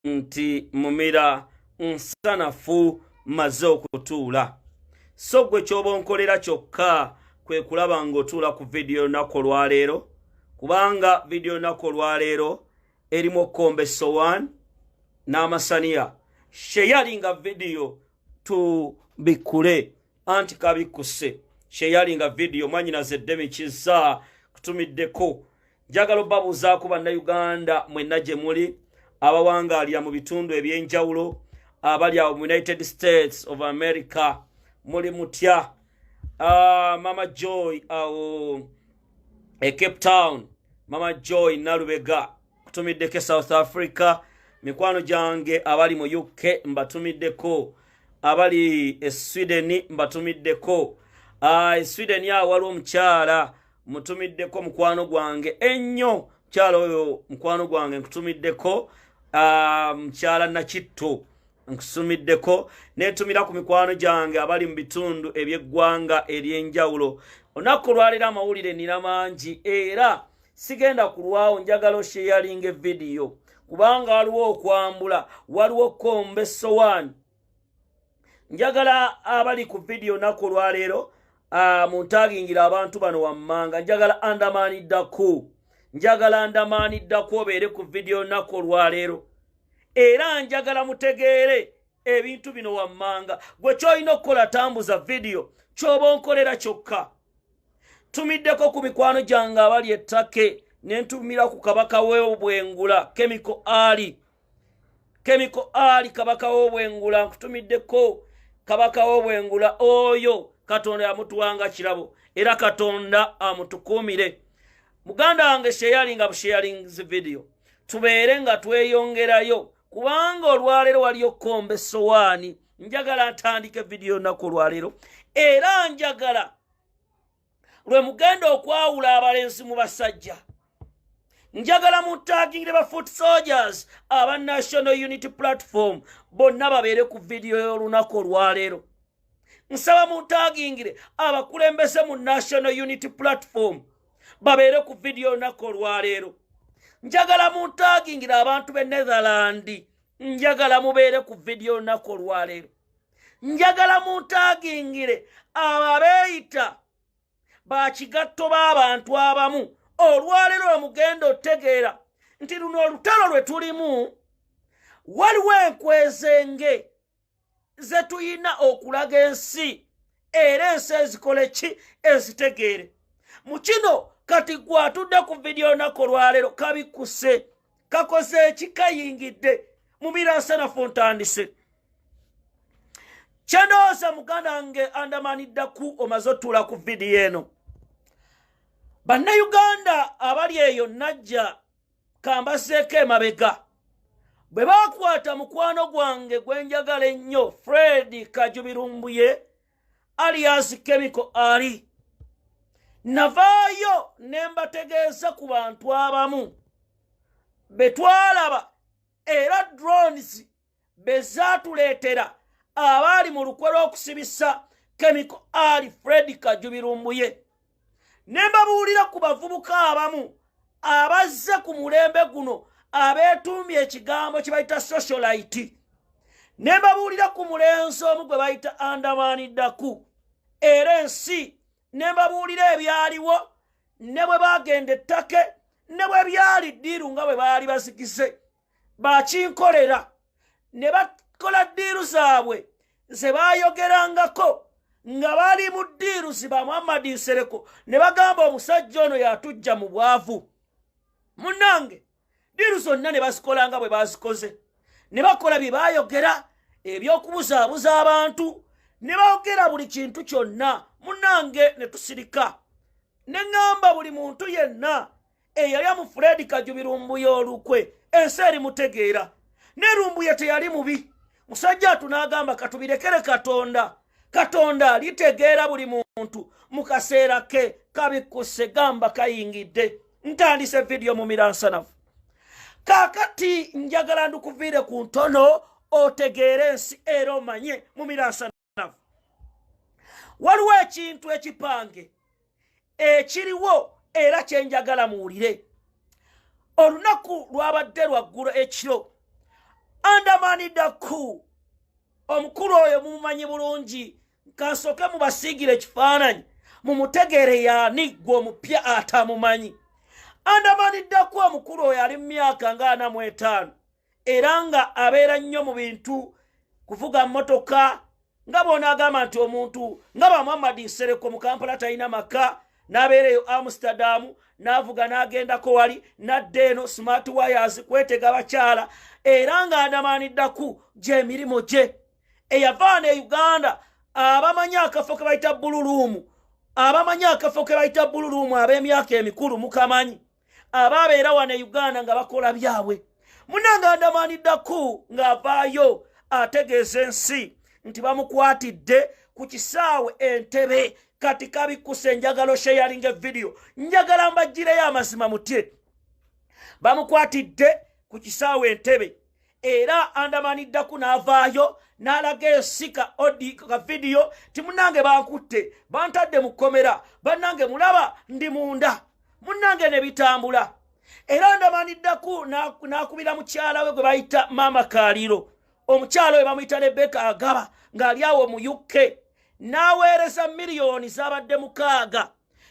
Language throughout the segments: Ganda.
nti Mumira Nsanafu maze okutuula. So gwe ky'oba onkolera kyokka kwe kulaba ng'otuula ku vidiyo olunaku olwaleero, kubanga vidiyo olunaku olwaleero erimu okkomba essowaani n'amasaniya. Sheyalinga vidiyo tubikule anti kabikuse. Sheyalinga vidiyo mwanyinaze eddemi kizza kutumiddeko. Njagala obabuuzaako bannayuganda mwenna gye muli, abawangaalira mu bitundu eby'enjawulo, abali awo mu United States of America, muli mutya? Mama Joy awo Cape Town, Mama Joy Nalubega kutumiddeko South Africa, mikwano gyange abali mu UK mbatumiddeko, abali Sweden mbatumiddeko. Sweden awo waliwo omukyala mutumiddeko mukwano gwange ennyo, mukyala oyo mukwano gwange nkutumiddeko, mukyala Nakitto nkutumiddeko, netumira ku mikwano gyange abali mu bitundu eby'eggwanga ery'enjawulo. Olunaku olwaleero amawulire nina mangi era sigenda kulwawo, njagala osheyalinga vidiyo kubanga waliwo okwambula, waliwo okkomba essowaani. Njagala abali ku vidiyo olunaku olwaleero muntaagingira abantu bano wammanga, njagala andamaaniddaku, njagala andamaaniddaku obeere ku vidiyo olunaku olwaleero, era njagala mutegeere ebintu bino wammanga. Gwe ky'olina okukola tambuza vidiyo, ky'oba onkolera kyokka. Tumiddeko ku mikwano gyange abali ettake, ne ntumira ku kabaka w'obwengula Chemical Ali kabaka w'obwengula, nkutumiddeko kabaka w'obwengula oyo Katonda yamutuwanga kirabo era Katonda amutukuumire. Muganda wange sheyalinga busheyalingizi video, tubeere nga tweyongerayo kubanga olwaleero waliyo okkomba essowaani. Njagala ntandike vidiyo olunaku olwaleero era njagala lwe mugenda okwawula abalenzi mu basajja, njagala muntagingire ba foot soldiers aba National Unity Platform bonna babeere ku vidiyo y'olunaku olwaleero. Nsaba muntagingire abakulembeze mu National Unity Platform babeere ku vidiyo olunaku olwaleero. Njagala muntagingire abantu b'e Netherland, njagala mubeere ku vidiyo olunaku olwaleero. Njagala muntagingire ababeeyita bakigatto b'abantu abamu. Olwaleero mugenda otegeera nti luno olutalo lwe tulimu waliwo enkwezenge ze tuyina okulaga ensi, era ensi ezikole ki? Ezitegeere. Mu kino kati gwatudde ku vidiyo olunaku olwaleero kabikuse, kakoze eki? Kayingidde. Mumira Nsanafu ntandise. Kyendowooza muganda wange andamaaniddaku omaze otuula ku vidiyo eno. Bannayuganda abali eyo najja kambaseeko emabega, bwe bakwata mukwano gwange gwe njagala ennyo Fred Kajubirumbuye alias Chemical Ali, navaayo ne mbategeeza ku bantu abamu be twalaba era drones be zaatuleetera abaali mu lukwe lw'okusibisa Chemical Ali Fred Kajubirumbuye. Ne mbabuulira ku bavubuka abamu abazze ku mulembe guno abeetuumye ekigambo kye bayita socialite. Ne mbabuulira ku mulenzi omu gwe bayita andamaaniddaku era ensi. Ne mbabuulira ebyaliwo ne bwe bagenda ettake ne bwe byali ddiiru nga bwe baali bazikize. Bakinkolera ne bakola ddiiru zaabwe ze baayogerangako nga bali mu ddiiru ziba Muhammad Nsereko ne bagamba omusajja ono yatujja mu bwavu. Munnange ddiiru zonna ne bazikolanga bwe bazikoze, ne bakola bye baayogera eby'okubuzaabuza abantu, ne boogera buli kintu kyonna. Munnange ne tusirika, ne ŋŋamba buli muntu yenna eyali amu Fred Kajubirumbuye Olukwe ensi erimutegeera. Ne Lumbuye teyali mubi, musajja tunaagamba katubirekere Katonda. Katonda alitegeera buli muntu mu kaseera ke. Kabikuse gamba kayingidde. Ntandise vidiyo Mumira Nsanafu. Kaakati njagala ndukuviire ku ntono otegeere ensi era omanye Mumira Nsanafu. Waliwo ekintu ekipange ekiriwo era kyenjagala muwulire. Olunaku lwabadde lwaggulu ekiro Andamanidaku omukulu oyo mumanyi bulungi kansoke mubasiigire ekifaananyi mumutegere yaani gwe omupya atamumanyi. Andamanidaku omukulu oyo ali mu myaka nga 45 era nga abeera nnyo mu bintu kuvuga mmotoka nga bw'onaagamba nti omuntu nga ba Muhammad Nsereko mu Kampala talina maka n'abeereyo Amsterdam n'avuga n'agendako wali n'adda eno smart wires kwetega bakyala era nga Andamanidaku gy'emirimu gye eyavaana e Uganda. Abamanyi akafo ke bayita bululuumu ab'emyaka emikulu mukamanyi abaabeera wano e Uganda nga bakola byabwe. Munnange Andamanidaku ng'avaayo ategeeza ensi nti bamukwatidde ku kisaawe Entebbe kati kabikuse njagalo sharing video njagala mbagireyo amazima mutye. Bamukwatidde ku kisaawe Entebbe era Andamanidaku n'avaayo n'alaga ensika ka video ti munnange bankutte bantadde mu kkomera bannange mulaba ndi munda munnange ne bitambula. Era Andamanidaku n'akubira mukyala we gwe bayita Mama Kaliro. Omukyala we bamuyita Rebecca Agaba ng'ali awo mu UK n'aweereza miliyoni z'abadde 6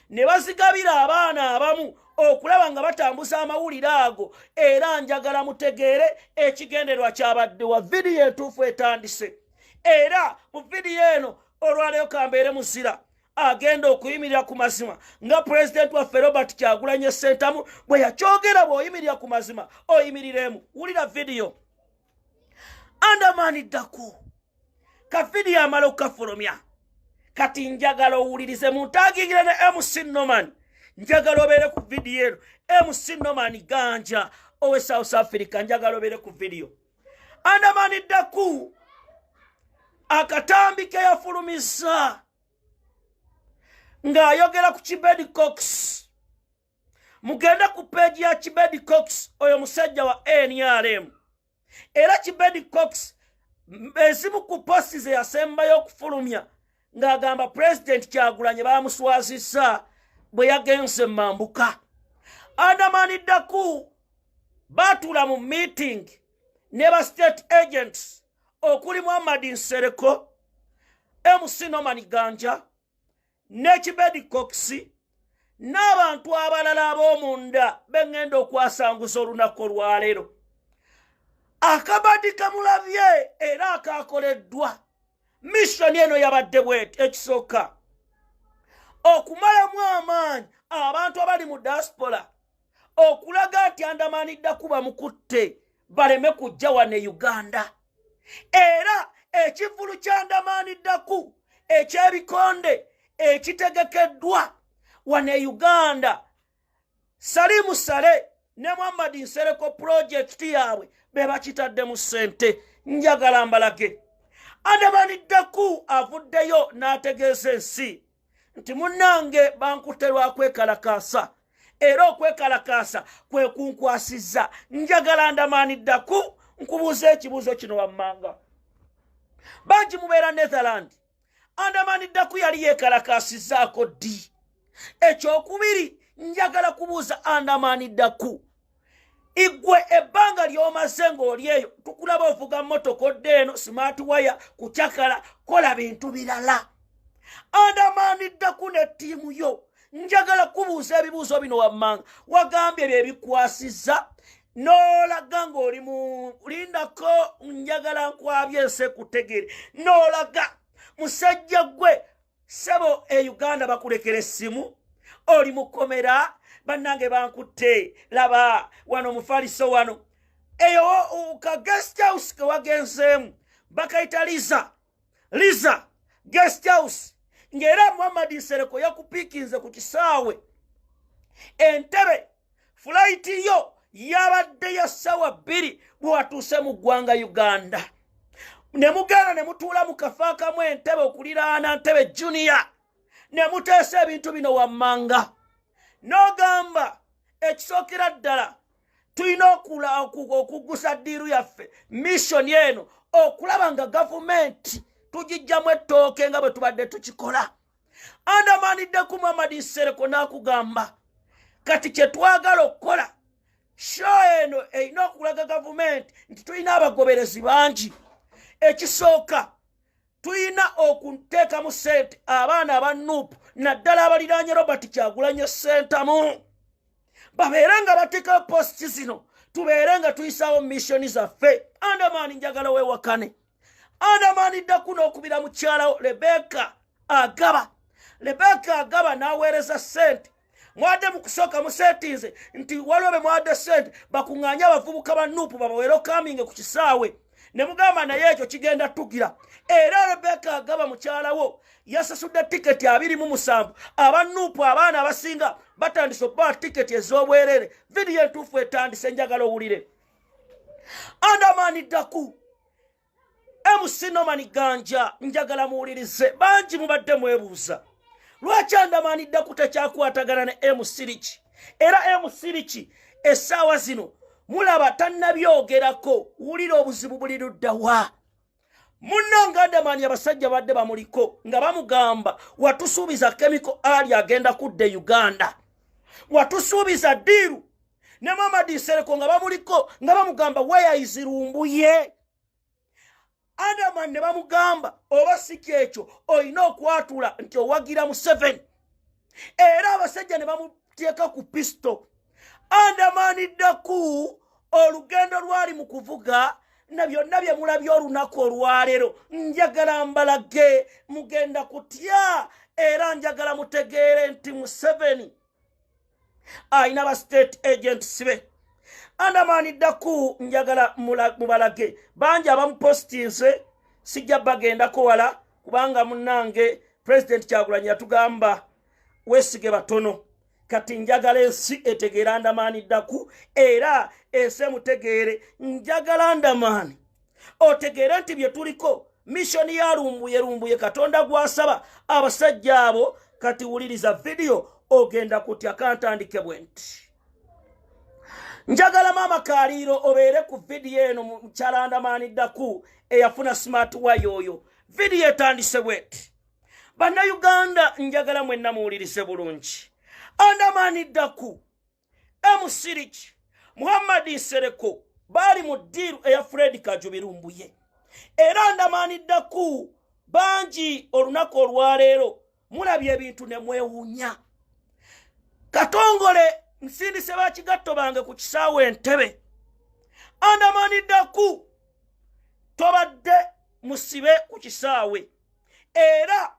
ne bazigabira abaana abamu okulaba nga batambuza amawulire ago. Era njagala mutegeere ekigenderwa kyabadde wa vidiyo entuufu etandise. Era mu vidiyo eno olwaleero kambeere muzira agenda okuyimirira ku mazima nga Pulezidenti waffe Robert Kyagulanyi Ssentamu bwe yakyogera bw'oyimirira ku mazima oyimiriremu. Wulira vidiyo. Andamanidaku ka vidiyo amala okukafulumya kati njagala owulirize muntagingire ne MC Norman njagala obeere ku vidiyo eno. MC Norman Ganja owe South Africa njagala obeere ku vidiyo. Andamanidaku akatambi ke yafulumiza ng'ayogera ku Chibedi Cox. Mugenda ku peegi ya Chibedi Cox oyo musajja wa NRM. Era Chibedi Cox ezimu ku posti ze yasembayo okufulumya ng'agamba Pulezidenti Kyagulanyi bamuswazisa bwe yagenze mambuka. Andamanidaku batula mu meeting ne ba state agents okuli Muhammad Nsereko, MC Norman Ganja ne Chibedi Cox n'abantu abalala ab'omunda bengenda okwasanguza olunaku olwaleero. Akabadi kamulabye era akakoleddwa. Missoni eno yabadde bweti ekisooka okumalamu amaanyi abantu abali mu diaspora okulaga nti Andamanidaku bamukutte baleme kujja wano e Uganda. Era ekivulu kya Andamanidaku eky'ebikonde ekitegekeddwa wano e Uganda Salimu Sale ne Muhammad Nsereko project yaabwe be bakitadde mu ssente. Njagala mbalage Andamanidaku avuddeyo n'ategeeza ensi nti munnange bankutte lwa kwekalakaasa era okwekalakaasa kwe kunkwasizza. Njagala Andamanidaku nkubuuza ekibuuzo kino wammanga. Bangi mubeera Netherland. Andamanidaku yali yeekalakaasizzaako ddi? Ekyokubiri njagala kubuuza Andamanidaku igwe ebbanga ly'omaze ng'oli eyo tukulaba ovuga mmotoka odde eno smart wire kucakala kola bintu birala. Andamanidaku ne ttiimu yo njagala kubuuza ebibuuzo bino wammanga. Wagambye bye bikwasizza n'olaga ng'oli mu lindako njagala nkwabye ensi kutegere n'olaga musajja gwe sebo e Uganda bakulekera essimu oli mu kkomera bannange bankutte laba wano mufaliso wano eyo ka guest house ke wagenzeemu bakayita Liza guest house ng'era Muhammad Nsereko yakupiikinze ku kisaawe Entebbe. Flight yo yabadde ya ssaawa 2 bwe watuuse mu ggwanga Uganda. Ne mugenda ne mutuula mu kafo akamu Entebbe okuliraana Entebbe Junior ne muteesa ebintu bino wammanga. N'ogamba ekisookera ddala tulina okuggusa ddiiru yaffe mission eno okulaba nga gavumenti tugijjamu ettooke nga bwe tubadde tukikola. Andamanidaku Muhammad Nsereko n'akugamba kati kye twagala okukola show eno erina okulaga gavumenti nti tulina abagoberezi bangi. Ekisooka tulina okuteekamu ssente abaana aba Nuupu naddala abaliraanye Robert Kyagulanyi Ssentamu babeere nga bateekawo positi zino, tubeere nga tuyisaawo missoni zaffe. Andamani njagala weewakane. Andamani ddaku n'okubira mukyalawo Rebecca Agaba n'aweereza ssente. Mwadde mu kusooka museetinze nti waliwo be mwadde ssente bakuŋŋaanye abavubuka ba Nuupu babaweere okaminge ku kisaawe. Ne mugamba naye ekyo kigenda tugira. Era Rebecca Agaba mukyalawo yasasudde tiketi 27. Aba Nuupu abaana abasinga batandise okubawa tiketi ez'obwerere. Vidiyo entuufu etandise, njagala owulire. Andamani ddaku MC Norman Ganja njagala muwulirize. Bangi mubadde mwebuuza lwaki Andamani ddaku tekyakwatagana ne MC Rich. Era MC Rich essaawa zino mulaba tannabyogerako. Wulira obuzibu buli luddawa. Munnanga Andamani abasajja badde bamuliko nga bamugamba watusuubiza chemical ali agenda kudda Uganda, watusuubiza diiru ne Mamadi Nsereko nga bamuliko nga bamugamba weyayizirumbuye. Andamani ne bamugamba oba si kyekyo olina okwatula nti owagira mu 7. Era abasajja ne bamuteeka ku pisto. Andamani ddaku olugendo lwali mu kuvuga na byonna bye mulabye olunaku olwaleero njagala mbalage mugenda kutya. Era njagala mutegeere nti mu 7 ayina ba state agents be. Andamani ddaku njagala mubalage bangi abamupostinze sijja bagendako wala kubanga munnange President Kyagulanyi yatugamba weesige batono. Kati njagala ensi etegeera Andamani ddaku era ensi emutegeere. Njagala Andamani otegeere nti bye tuliko missoni ya lumbuye Katonda gwasaba abasajja abo. Kati wuliriza vidiyo ogenda kutya. Kantandike bwe nti njagala Mama Kaliiro obeere ku vidiyo eno mukyala Andamani ddaku eyafuna smart wire oyo. Vidiyo etandise bwe nti Bannayuganda njagala mwenna muwulirize bulungi. Andamani ddaku MC Rich Muhammad Nsereko bali mu ddiiru eya Fred Kajubirumbuye. Era Andamani ddaku bangi olunaku olwaleero mulabye ebintu ne mwewuunya. Katongole nsindise bakigatto bange ku kisaawe Entebbe. Andamani ddaku tobadde musibe ku kisaawe. Era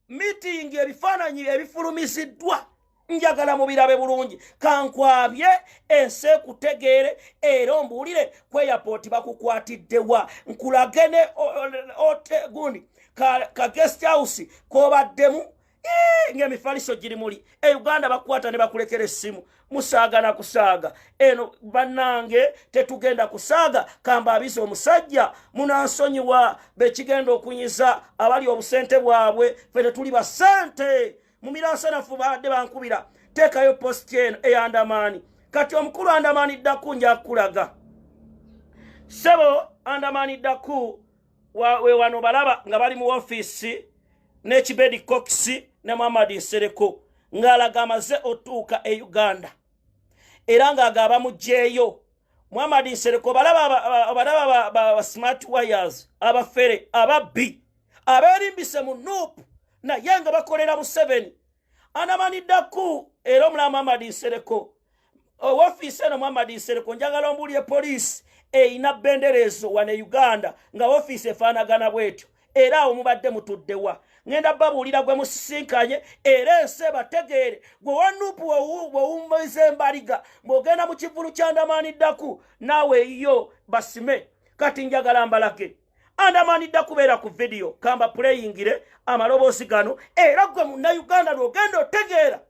meeting ebifaananyi ebifulumiziddwa njagala mubirabe bulungi. Kankwabye ensi ekutegeere era ombuulire ku airport bakukwatiddewa. Nkulage ne gundi ka guest house kobaddemu ng'emifaliso giri muli. Uganda bakwata ne bakulekera essimu. Musaaga kusaaga. Eno bannange tetugenda kusaaga. Kamba abize omusajja munansonyiwa bekigenda okunyiza abali obusente bwabwe. Ffe tetuli basente. Mumira Nsanafu badde bankubira. Teekayo post eno eya Andamani. Kati omukulu Andamani ddaku njakulaga. Sebo Andamani ddaku we wano balaba nga bali mu office ne Kibedi Cox ne Mamadi Nsereko ng'alaga amaze otuuka e Uganda. Era ng'agaba mugyeyo. Mamadi Nsereko balaba ba smart wires abafere ababbi abeerimbise mu Nuupu naye nga bakolera mu 7. Andamani ddaku era omulala Mamadi Nsereko office eno Mamadi Nsereko njagala ombuulire poliisi eyina benderezo wane Uganda nga office efaanagana bwetyo. Era awo mubadde mutuddewa. Ngenda babuulira gwe musisinkanye era ensi bategeere gwe wa Nuupu wewumbiza embaliga ng'ogenda mu kivulu kya Andamani ddaku naawe eyo basime. Kati njagala mbalage Andamani ddaku beera ku vidiyo kamba playingire amaloboozi gano. Era gwe munnayuganda lw'ogenda otegeera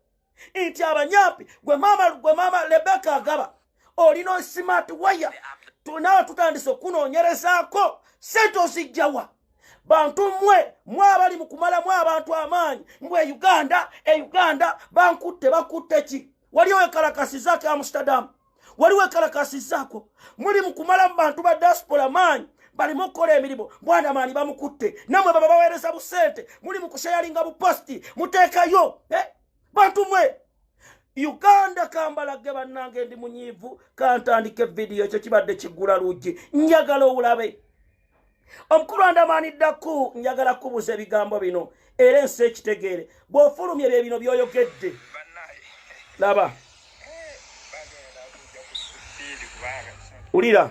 nti abanyampi gwe mama Rebecca Agaba olina smart wire. Tunaawe tutandise okunoonyerezaako sente ozijjawa. Bantu mwe abali mu kumalamu abantu amaanyi mbwe Uganda bakutte ki? Waliwo ekalakasizaako Amsterdam, waliwo ekalakasizaako muli mu kumalamu bantu ba diaspora amaanyi balimu okukola emirimu. Andamani bamukutte namwe baba baweereza busente muli mu kushayalinga buposti muteekayo. Bantu mwe Uganda Kambalage bannange ndi munyiivu kantandike video ekyo kibadde kiggula luggi njagala owulabe omukulu andamaaniddako njagala kubuuza ebigambo bino era ensi ekitegeere bw'ofulumye bye bino by'oyogedde laba ulira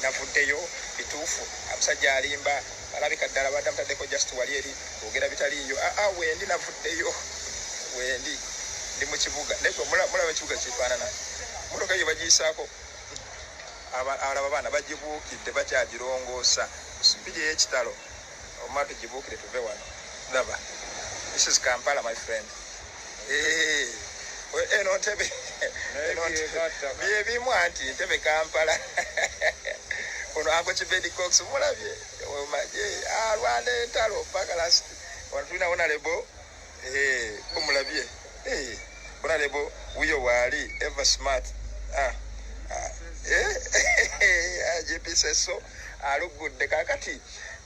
navuddeyo bituufu amusajja alimba alabika ddala badde amutaddeko just wali eri ogera bitaliiyo wendi navuddeyo wendi ndi mu kibuga naye mulaba ekibuga kitwanana motoka eyo bagiyisaako alaba abaana bagibuukidde bakyagirongoosa kusipidi ey'ekitalo omuma tugibuukire tuve wano laba this is Kampala my friend eno ntebe byebimu anti ntebe Kampala ono ako kibedi cox mulabye omaje alwana entalo paka last wano tulina wona lebo kumulabye wona lebo uyo wali ever smart ajepiseso alugudde kakati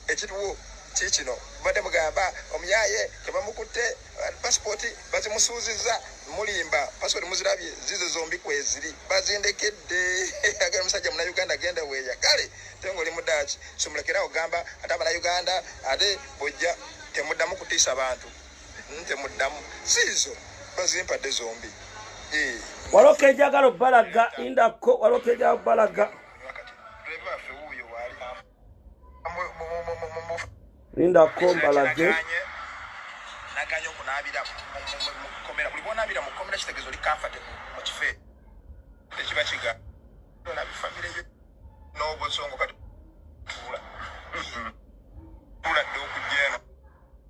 ekituwo kikino badde mugamba omuyaye tebamukutte passport bazimusuuziza mulimba passport muzirabye zizo zombi kweziri bazindekedde agala musajja muna Uganda agenda weya kale tengo oli mudachi sumulekera ogamba ate abana Uganda ate bojja temuddamu kutiisa abantu temuddamu sizo bazimpadde zombi walokejagalo balaga indako walokejagalo balaga Linda Kombalage naganyo kunabira mukomera buli bonabira mukomera kitegezo li comfort mu kife tekiba kiga na family yo no bosongo kati tula do kujena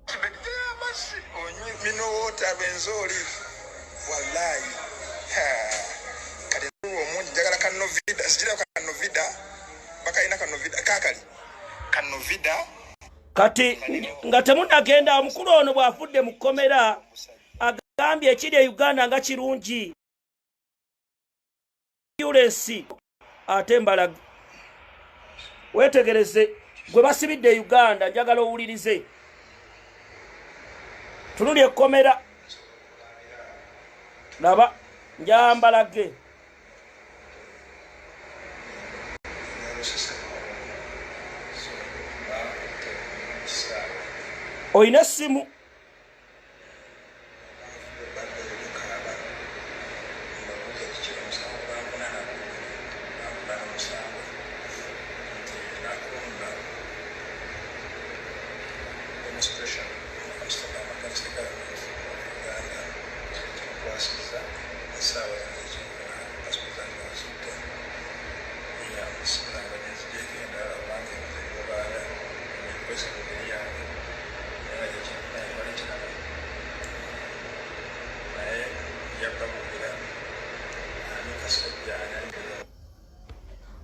tibedi masi onyi mino wota benzoli wallahi kati omunji jagala kanovida sijira kanovida baka ina kanovida kakali kanovida kati nga temunagenda omukulu ono bw'afudde mu kkomera agambye ekiri e Uganda nga kirungi uresi ate Mbalaga wetegereze gwe basibidde e Uganda njagala owulirize tunuli ekkomera laba njambalage oyina essimu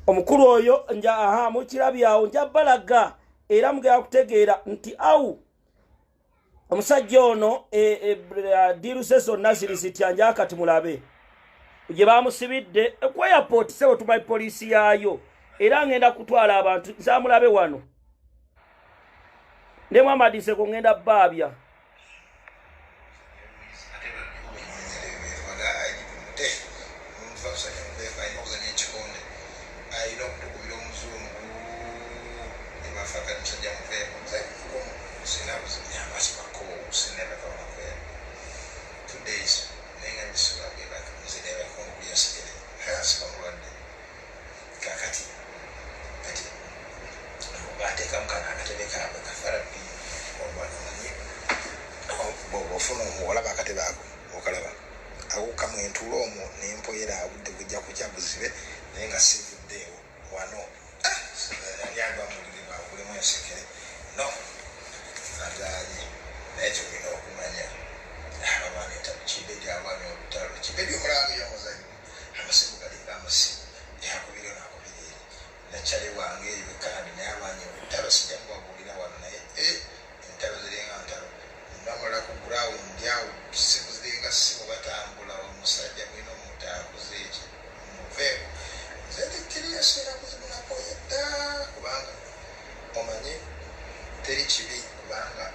omukulu oyo nja mukirabyawo nja balaga era mugera kutegeera nti awu omusajja ono diruse zonna ziri zitya nja kati mulabe gye bamusibidde ku airport sebo tumayi poliisi yaayo era ngenda kutwala abantu zamulabe wano ne Muhammad ko ngenda babya teri kibi kubanga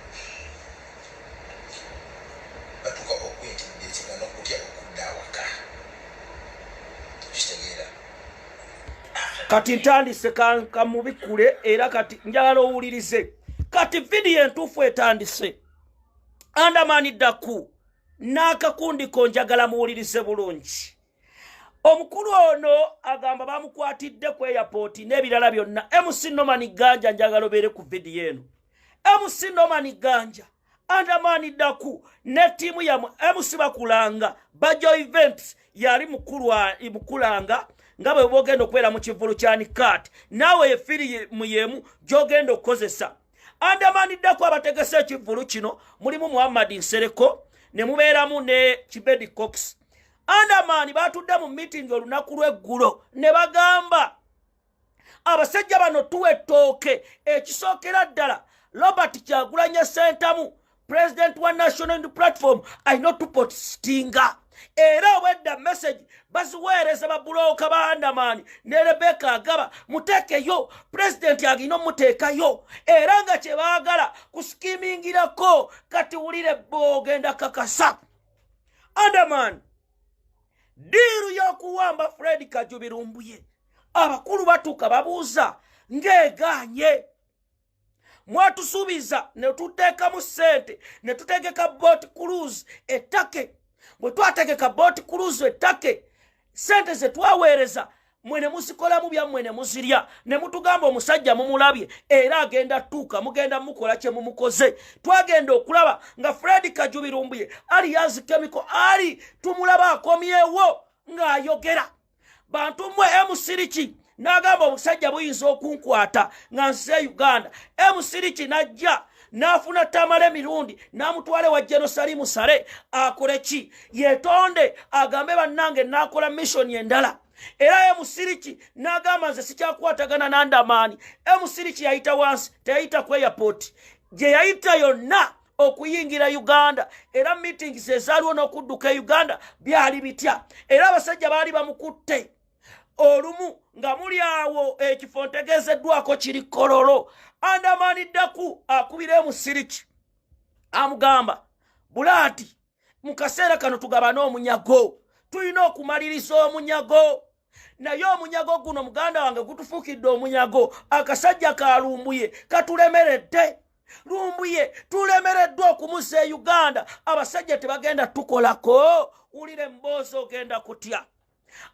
kati ntandise kamubikule era kati njagala owulirize kati vidiyo entuufu etandise Andamani Daku n'akakundi ko njagala muwulirize bulungi. Omukulu ono agamba bamukwatidde ku airport n'ebirala byonna. MC Nomani Ganja njagala obeere ku vidiyo eno. MC Nomani Ganja Andamani Daku ne tiimu ya MC Bakulanga Bajo Events yali mukulanga nga bwe bogenda okubeera mu kivulu kya Nikat naawe efiri muyemu gy'ogenda okukozesa. Andamani Daku abategese ekivulu kino mulimu Muhammad Nsereko ne mubeeramu ne Kibedi Cox. Andamani batudde mu meeting olunaku lw'eggulo ne bagamba abasajja bano tuwe ettooke ekisookera ddala Robert Kyagulanyi Ssentamu President wa National Unity Platform ayina tupotinga era obwedda message baziweereza babulooka ba Andamani ne Rebecca Agaba muteekeyo President agina omuteekayo era nga kye baagala kuskimingirako kati wulire bogenda kakasa. Andamani diiru y'okuwamba Fred Kajubirumbuye abakulu batuuka babuuza ng'egaanye. Mwatusuubiza ne tuteekamu ssente ne tutegeka boat cruise ettake. Bwe twategeka boat cruise ettake ssente ze twaweereza mwene muzikolamu byammwe ne muzirya ne mutugamba omusajja mumulabye era agenda tuuka mugenda mukola kye mumukoze. Twagenda okulaba nga Fred Kajubirumbuye ali yazi chemical ali tumulaba akomyewo ng'ayogera. Bantu mmwe emusiriki n'agamba omusajja buyinza okunkwata nga nse Uganda. Emusiriki n'ajja n'afuna Tamale mirundi n'amutwale wa Jerusalemu sale akole ki yetonde agambe bannange n'akola mission endala. Era emusiriki n'agamba nze sikyakwatagana n'Andamani. Emusiriki yayita wansi teyayita ku airport gye yayita yonna okuyingira Uganda era meetings ezaaliwo n'okudduka Uganda byali bitya era abasajja baali bamukutte olumu nga muli awo ekifo ntegeezeddwako kiri Kololo. Andamani Daku akubira emusiriki amugamba Bulaati mu kaseera kano tugabana omunyago tulina okumaliriza omunyago naye omunyago guno muganda wange gutufuukidde omunyago akasajja ka Lumbuye katulemeredde. Lumbuye tulemereddwa okumuzza e Uganda abasajja tebagenda tukolako wulire emboozi ogenda kutya.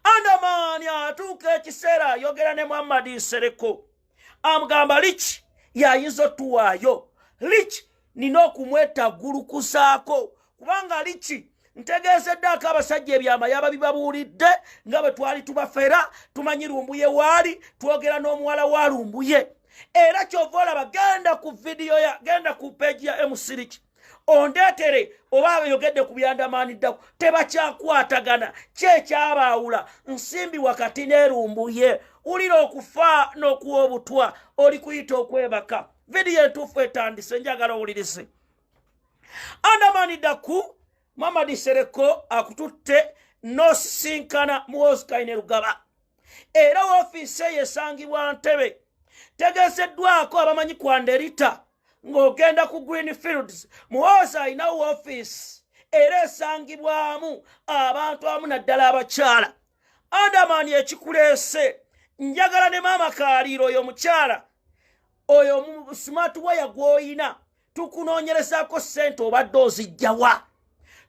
Andamani atuuka ekiseera ayogera ne Muhammad Nsereko amugamba Liki yayinza otuwaayo. Liki nina okumweta gulukusaako kubanga Liki ntegeezeddako abasajja ebyama yaba bibabuulidde nga bwe twali tubafera tumanyi Lumbuye waali twogera n'omuwala wa Lumbuye era kyova olaba genda ku vidiyo genda ku peegi ya emusiriki ondeetere oba abayogedde ku by'Andamani Daku tebakyakwatagana kyekyabaawula nsimbi wakati ne Lumbuye wulira okufa n'okuwa obutwa oli kuyita okwebaka. Vidiyo entuufu etandise njagala owulirize. Andamani Daku Muhammad Nsereko akututte n'osisinkana Muhoozi Kayine Lugaba era woofiisi ye esangibwa Ntebe. Tegeezeddwako abamanyi kwanderita ng'ogenda ku Greenfields Muhoozi alina woofiisi era esangibwamu abantu amu naddala abakyala. Andamani ekikuleese njagala ne maama Kaliiro oyo mukyala oyo mu smart wire gw'oyina tukunoonyerezaako ssente obadde ozijjawa.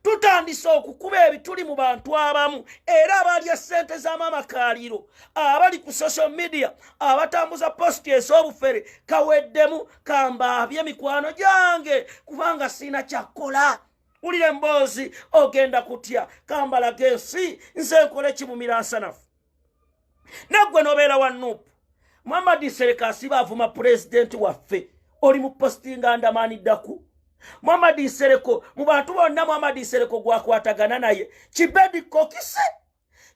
Tutandise okukuba ebituli mu bantu abamu era abalya ssente za maama Kaliiro abali ku social media abatambuza posti ez'obufere kaweddemu kambaabye mikwano gyange kubanga sina kyakola. Wulira emboozi ogenda kutya kambalaga ensi nze nkole ki Mumira Nsanafu. Naggwe n'obeera wa Nuupu Muhammad Nsereko asiba avuma pulezidenti waffe oli mu postinga Andamani Daku. Muhammad Nsereko mu bantu bonna Muhammad Nsereko gwakwatagana naye Kibedi Cox.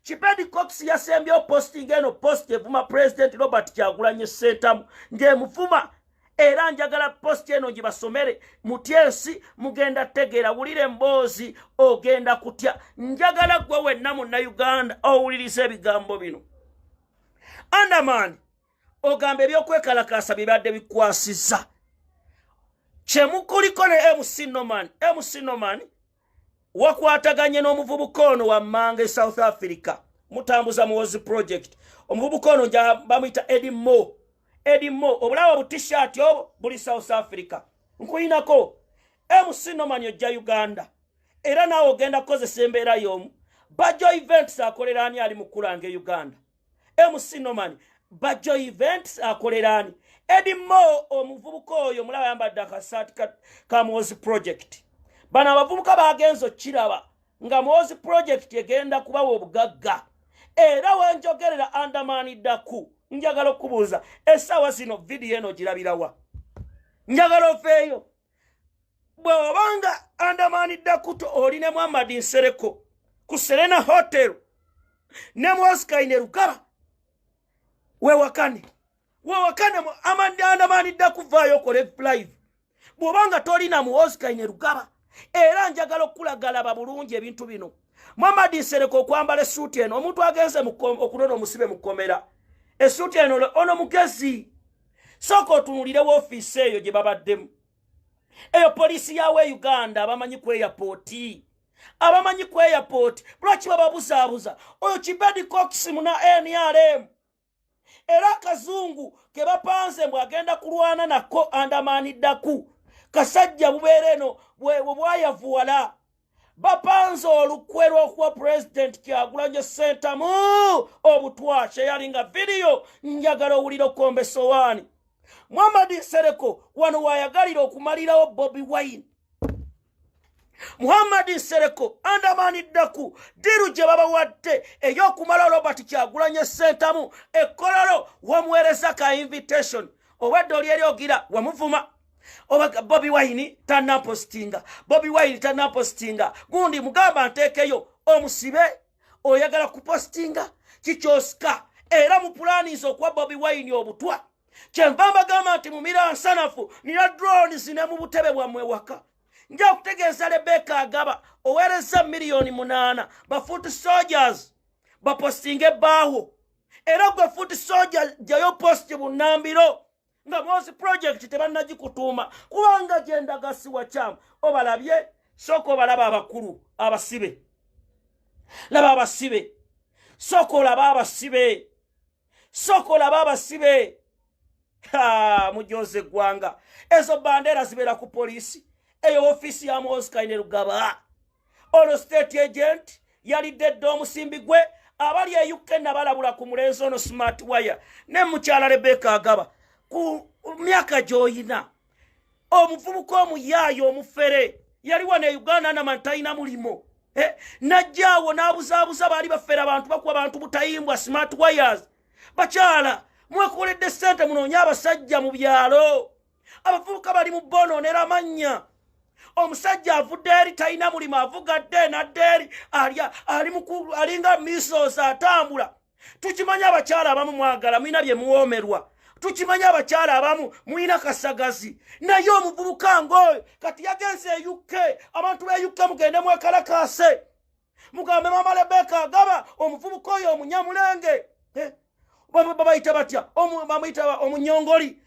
Kibedi Cox yasembyewo posting eno post evuma President Robert Kyagulanyi Ssentamu ng'emuvuma era njagala post eno gibasomere mutyensi mugenda tegeera wulire emboozi ogenda kutya. Njagala gwe wenna Munnayuganda owuliriza ebigambo bino. Andamani ogamba ebyokwekalakaasa bibadde bikwasizza kyemukuliko ne MC Nomani wakwataganye n'omuvubuka ono wammanga e South Africa mutambuza muwozi project omuvubuka ono bamuyita Eddie Mo obulawa bu t-shirt obo buli South Africa nkuyinako MC Nomani ojja Uganda era naawe ogenda kukozesa embeera y'omu Bajo Events akolerani ali mukulanga Uganda MC Nomani Bajo Events akolerani Eddie Mo omuvubuka oyo mulaba yambadde akasaati ka muwozi project bano abavubuka bagenzo kiraba nga muwozi project egenda kubawa obugagga era wenjogerera Andamani Daku njagala okubuuza essaawa zino video eno girabirawa njagala ofeeyo bw'obanga Andamani Daku oli ne Muhammad Nsereko ku Serena Hotel ne Oscar Inerugaba wewakane Andamani Daku vaayo kole live bw'obanga tolina mu Oscar Inerugaba era njagala okulagala babulungi ebintu bino Muhammad Nsereko okwambala essuuti eno omuntu agenze okunona omusibe mu kkomera essuuti eno ono mugezi sooka otunulire woofiisi eyo gye babaddemu eyo poliisi yawe Uganda abamanyi ku airport lwaki bababuzaabuza oyo Kibedi Cox muna NRM era akazungu ke bapanze mbw agenda kulwana nako Andamani Daku kasajja bubeera eno bwayavuwala bapanze olukwe lw'okuwa president Kyagulanyi Ssentamu obutwashe yalinga video njagala owulira okombe sowaani Muhammad Nsereko wano wayagalira okumalirawo Bobiwine Muhammad Nsereko Andamani Daku diru gye babawadde ey'okumala Robert Kyagulanyi Ssentamu ekkolero wamuweereza ka invitation obadde oli eri ogira wamuvuma Bobiwine tanapostinga gundi mugamba nteekeyo omusibe oyagala kupostinga kikyoska era mu planizo okuwa Bobiwine obutwa kyenva mbagamba nti Mumira Nsanafu nina drones ne mu butebe bwammwe waka nja okutegeeza Rebecca Agaba oweereza $8,000,000 ba foot soldiers bapostinga ebbaawo era gwe foot soldier jayo posti bunnambiro nga muwozi project tebannagikutuuma kubanga gyendagasiwa kyamu obalabye sooka obalaba abakulu abasibe laba abasibe sooka olaba abasibe mujoze Gwanga ezo bandeera zibeera ku poliisi eyo ofiisi ya muwozi Kainerugaba ono state agent yalidde dde omusimbi gwe abali e UK nabalabula ku mulenzi ono smart wire ne mukyala Rebecca Agaba ku myaka gy'oyina omuvubuka omuyaayo omufere yaliwo ne Uganda namantalina mulimo najjaawo n'abuzaabuza baali bafera abantu bakuba abantu butayimbwa smart wires bakyala mwekoledde ssente munoonye abasajja mu byalo abavubuka bali mu bonoonera amannya omusajja avudde eri talina mulimu avugadde nadde eri alinga misos atambula tukimanya abakyala abamu mwagala mulina bye muwoomerwa tukimanya abakyala abamu mulina kasagazi naye omuvubuka ng'oyo kati yagenze e UK abantu be UK mugende mwekalakaase mugambe Mama Rebecca Agaba omuvubuka oyo omunyamulenge babayita batya bamuyita omunyongoli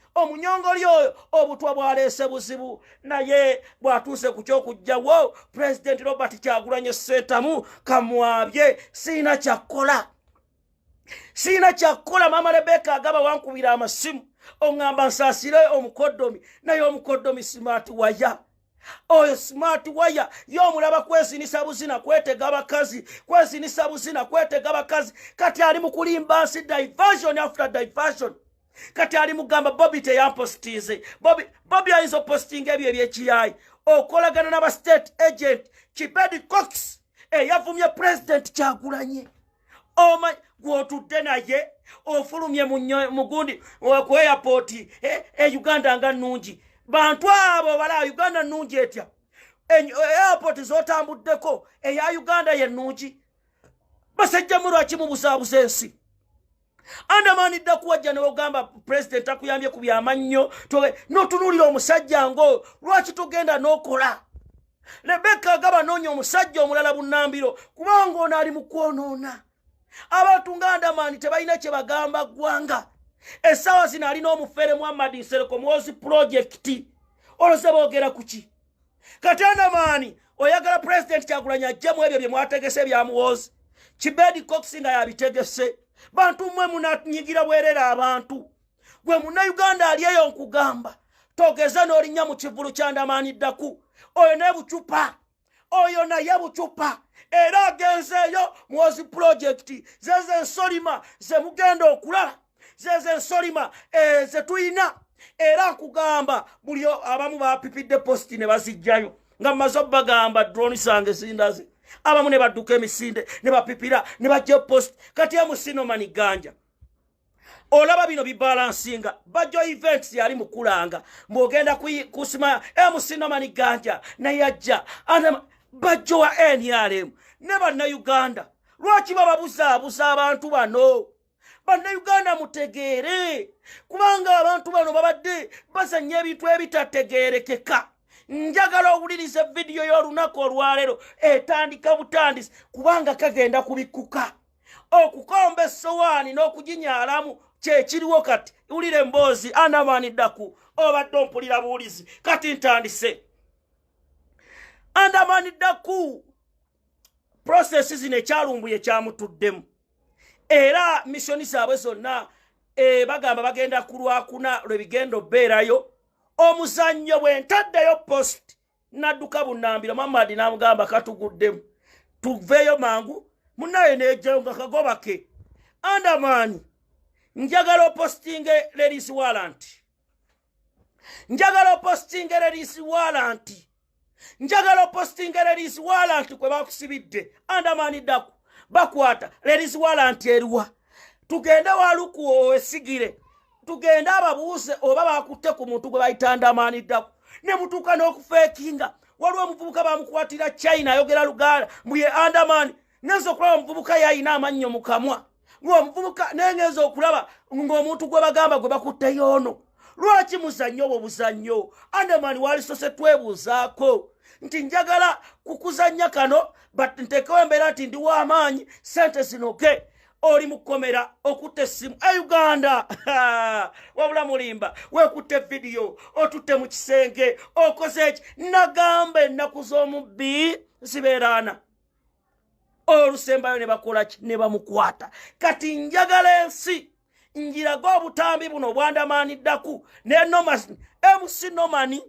oyo obutwa bwaleese buzibu naye bwatuuse ku kyokujjawo President Robert Kyagulanyi Ssentamu kamwabye sina kyakkola Mama Rebecca Agaba wankubira amasimu oŋŋamba nsaasire omukoddomi naye omukoddomi smart wire oyo smart wire y'omulaba kwesinisa buzina kwetega abakazi kati ali mu kulimba nsi diversion after diversion kati ali mugamba Bobby teyampostize Bobby ayinza opostinga ebyo ebyekiyayi okolagana n'aba state agent Kibedi Cox eyavumye president Kyagulanyi gwotudde naye ofulumye mugundi ku airport Uganda nga nnungi bantu abo bala Uganda nnungi etya airport zotambuddeko eya Uganda ye nnungi basajja mu lwaki mubuzaabuza ensi Andamani Daku wajja ne ogamba president akuyambye ku byamannyo notunuulira omusajja ngo lwaki tugenda n'okola Rebecca Agaba noonya omusajja omulala bunnambiro kubanga ono ali mu kwonoona abantu nga Andamani tebalina kye bagamba Gwanga essaawa zino alina omufere Muhammad Nsereko muwozi project oloze boogera kuki kati Andamani oyagala president Kyagulanyi ajjemu ebyo bye mwategese bya muwozi Kibedi Cox nga yabitegese bantu mwe munanyigira bwerera abantu gwe muna Uganda aliyeyo nkugamba togeza n'olinya mu kivulu kyandamaaniddaku oyo ne bucupa oyo naye bucupa era agenzeeyo muwozi project zeze ensolima ze mugenda okulaba zeze ensolima ze tuyina era nkugamba buli abamu bapipidde posti ne bazijjayo nga mmaze obbagamba drone zange zindaze abamu ne badduka emisinde ne bapipira ne bajja post kati emusinomani ganja olaba bino bibalansinga bajjo events yali mukulanga mbogenda kusima emusinomani ganja naye ajja bajjo wa NRM ne banna Uganda lwaki bababuzaabuza abantu bano banna Uganda mutegeere kubanga abantu bano babadde basanya ebintu ebitategeerekeka njagala owuliriza video y'olunaku olwaleero etandika butandisi kubanga kagenda kubikuka okukomba essowaani n'okuginyaalamu kyekiriwo kati wulira emboozi andamaaniddaku obadde ompulira buwulizi kati ntandise andamaaniddaku prosesi zino ekyalumbuye kyamutuddemu era misioni zaabwe zonna bagamba bagenda ku Lwakuna lwe bigenda obbeerayo omuzannyo bwe ntaddeyo post nadduka bunnambiro Mamadi n'amugamba katuguddemu tuveeyo mangu munaye n'ejjayo nga kagoba ke andamaani njagala opostinge release warrant njagala opostinge release warrant njagala opostinge release warrant kwe bakusibidde andamaaniddaku bakwata release warrant eriwa tugende waluku esigire tugende ababuuze oba bakutte ku muntu gwe bayita andamaaniddaku ne mutuuka n'okufeekinga waliwo omuvubuka bamukwatira China ayogera Luganda muye andamaani nenza okulaba omuvubuka yayina amannyo mu kamwa ng'omuvubuka nengenza okulaba ng'omuntu gwe bagamba gwe bakutte yoono lwaki muzannyo obwo buzannyo andamaani walisose twebuuzaako nti njagala kukuzannya kano but ntekewo embeera nti ndi w'amaanyi sente zinoge oli mukomera okutte essimu Uganda wabula mulimba wekutte video otutte mu kisenge okoze eki nagamba ennaku z'omubbi zibeeraana olusembayo ne bakola ki ne bamukwata kati njagala ensi njiraga obutambi buno obwandamaaniddaku ne MC Nomani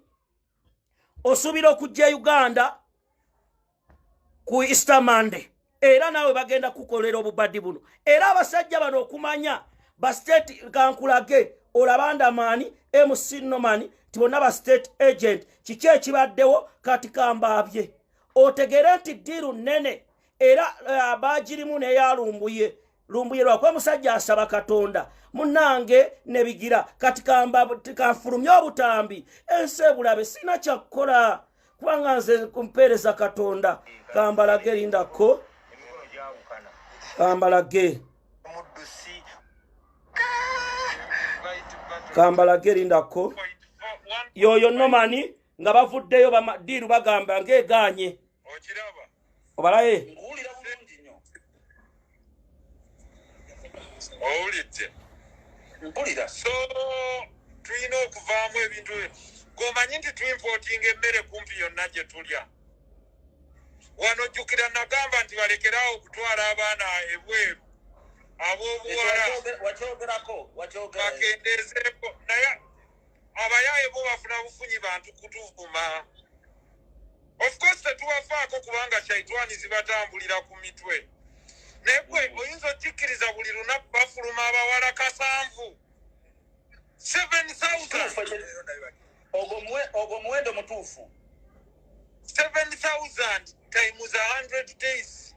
osubira okujja Uganda ku Easter Monday era nawe bagenda kukolera obubaddi buno era abasajja bano okumanya ba state kankulage olabandamaani MC Nomani tibona ba state agent kiki ekibaddewo kati kambabye otegere nti diru nene era abagirimu neyalumbuye lwakwe musajja asaba Katonda munange nebigira kati kanfulumye obutambi ensi ebulabe sina kyakkola kubanga nze kumpeereza Katonda kambalage lindako kambalage lindako yoyo Nomani nga bavuddeyo badiru bagamba ngeganye obalaye mpulira so tulina okuvaamu ebintu gomanyi nti tuimportinga emmere kumpi yonna gye tulya wano jjukira nagamba nti balekerawo okutwala abaana ebweru ab'obuwala bakendezeeko naye abayaaye bo bafuna bufunyi bantu kutuvuma of course tetubafaako kubanga shaitwani zibatambulira ku mitwe naye gwe oyinza okikkiriza buli lunaku bafuluma abawala kasanvu 7,000 ogwo muwendo mutuufu 7,000 times 100 days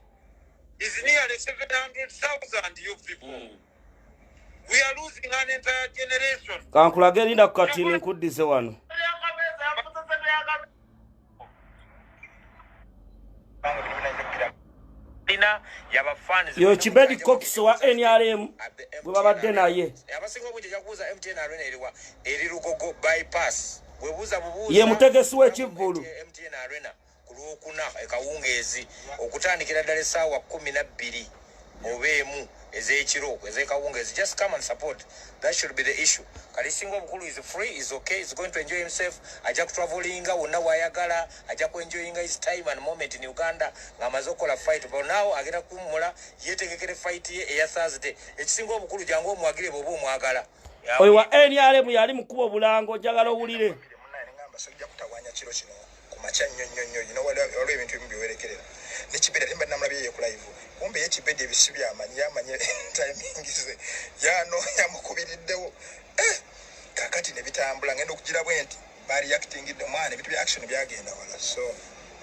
is nearly 700,000 you people. We are losing an entire generation. Kankulage linda kukatini nkuddize wano. Yo Kibedi Cox wa NRM bwe babadde naye. Abasinga obungi jakubuuza MTN Arena eri Lugogo bypass. Bwebuuza bubuuza. Ye mutegesi w'ekivvulu. MTN Arena ku Lwokuna ekawungeezi okutandikira ddala essaawa 12 obemu ezekiro ezekawunga is just come and support. That should be the issue. Kali single mukulu is free, is okay, is going to enjoy himself. Aja travelinga wonna wayagala, aja enjoying his time and moment in Uganda. Ngamazokola fight, but now agenda kumula yetegekere fight ye eya Thursday. Ekisingo mukulu jangu omwagire bobu mwagala. Oyo wa NRM yali mukubo bulango njagala owulire. Ngamba sojja kutawanya kiro kino kumacha nnyonnyo you know wale ebintu ebimu byewerekerera. Nekibera limba namulabye ye ku live. Kumbe yekibedde ebisibi amanye timing ze yano yamukubiriddewo kakati ne bitambula ngenda okugira bwenti bari acting the man ebitu bya action byagenda wala so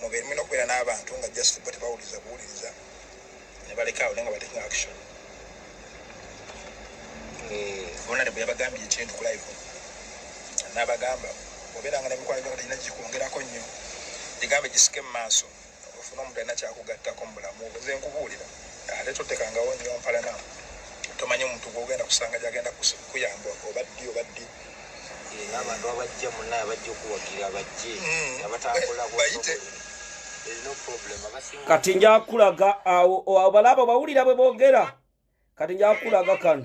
mubere mino kwera n'abantu nga just but bawuliza ne balekawo nga batekinga action bona ne yabagambye ekintu ku live n'abagamba oberanga n'emikwano gyako talina kikwongerako nnyo digambe gisike mu maaso ofuna omuntu alina kyakugattako mu bulamu obuze nkubuulira ate totekangawo nnyo mpalana tomanyi omuntu gw'ogenda kusanga gyagenda kuyamba obaddi abantu abajja munnaye abajja okuwagira bajje abatambula bayite no problem kati njakulaga awo balaba bawulira bwe boogera kati njakulaga kano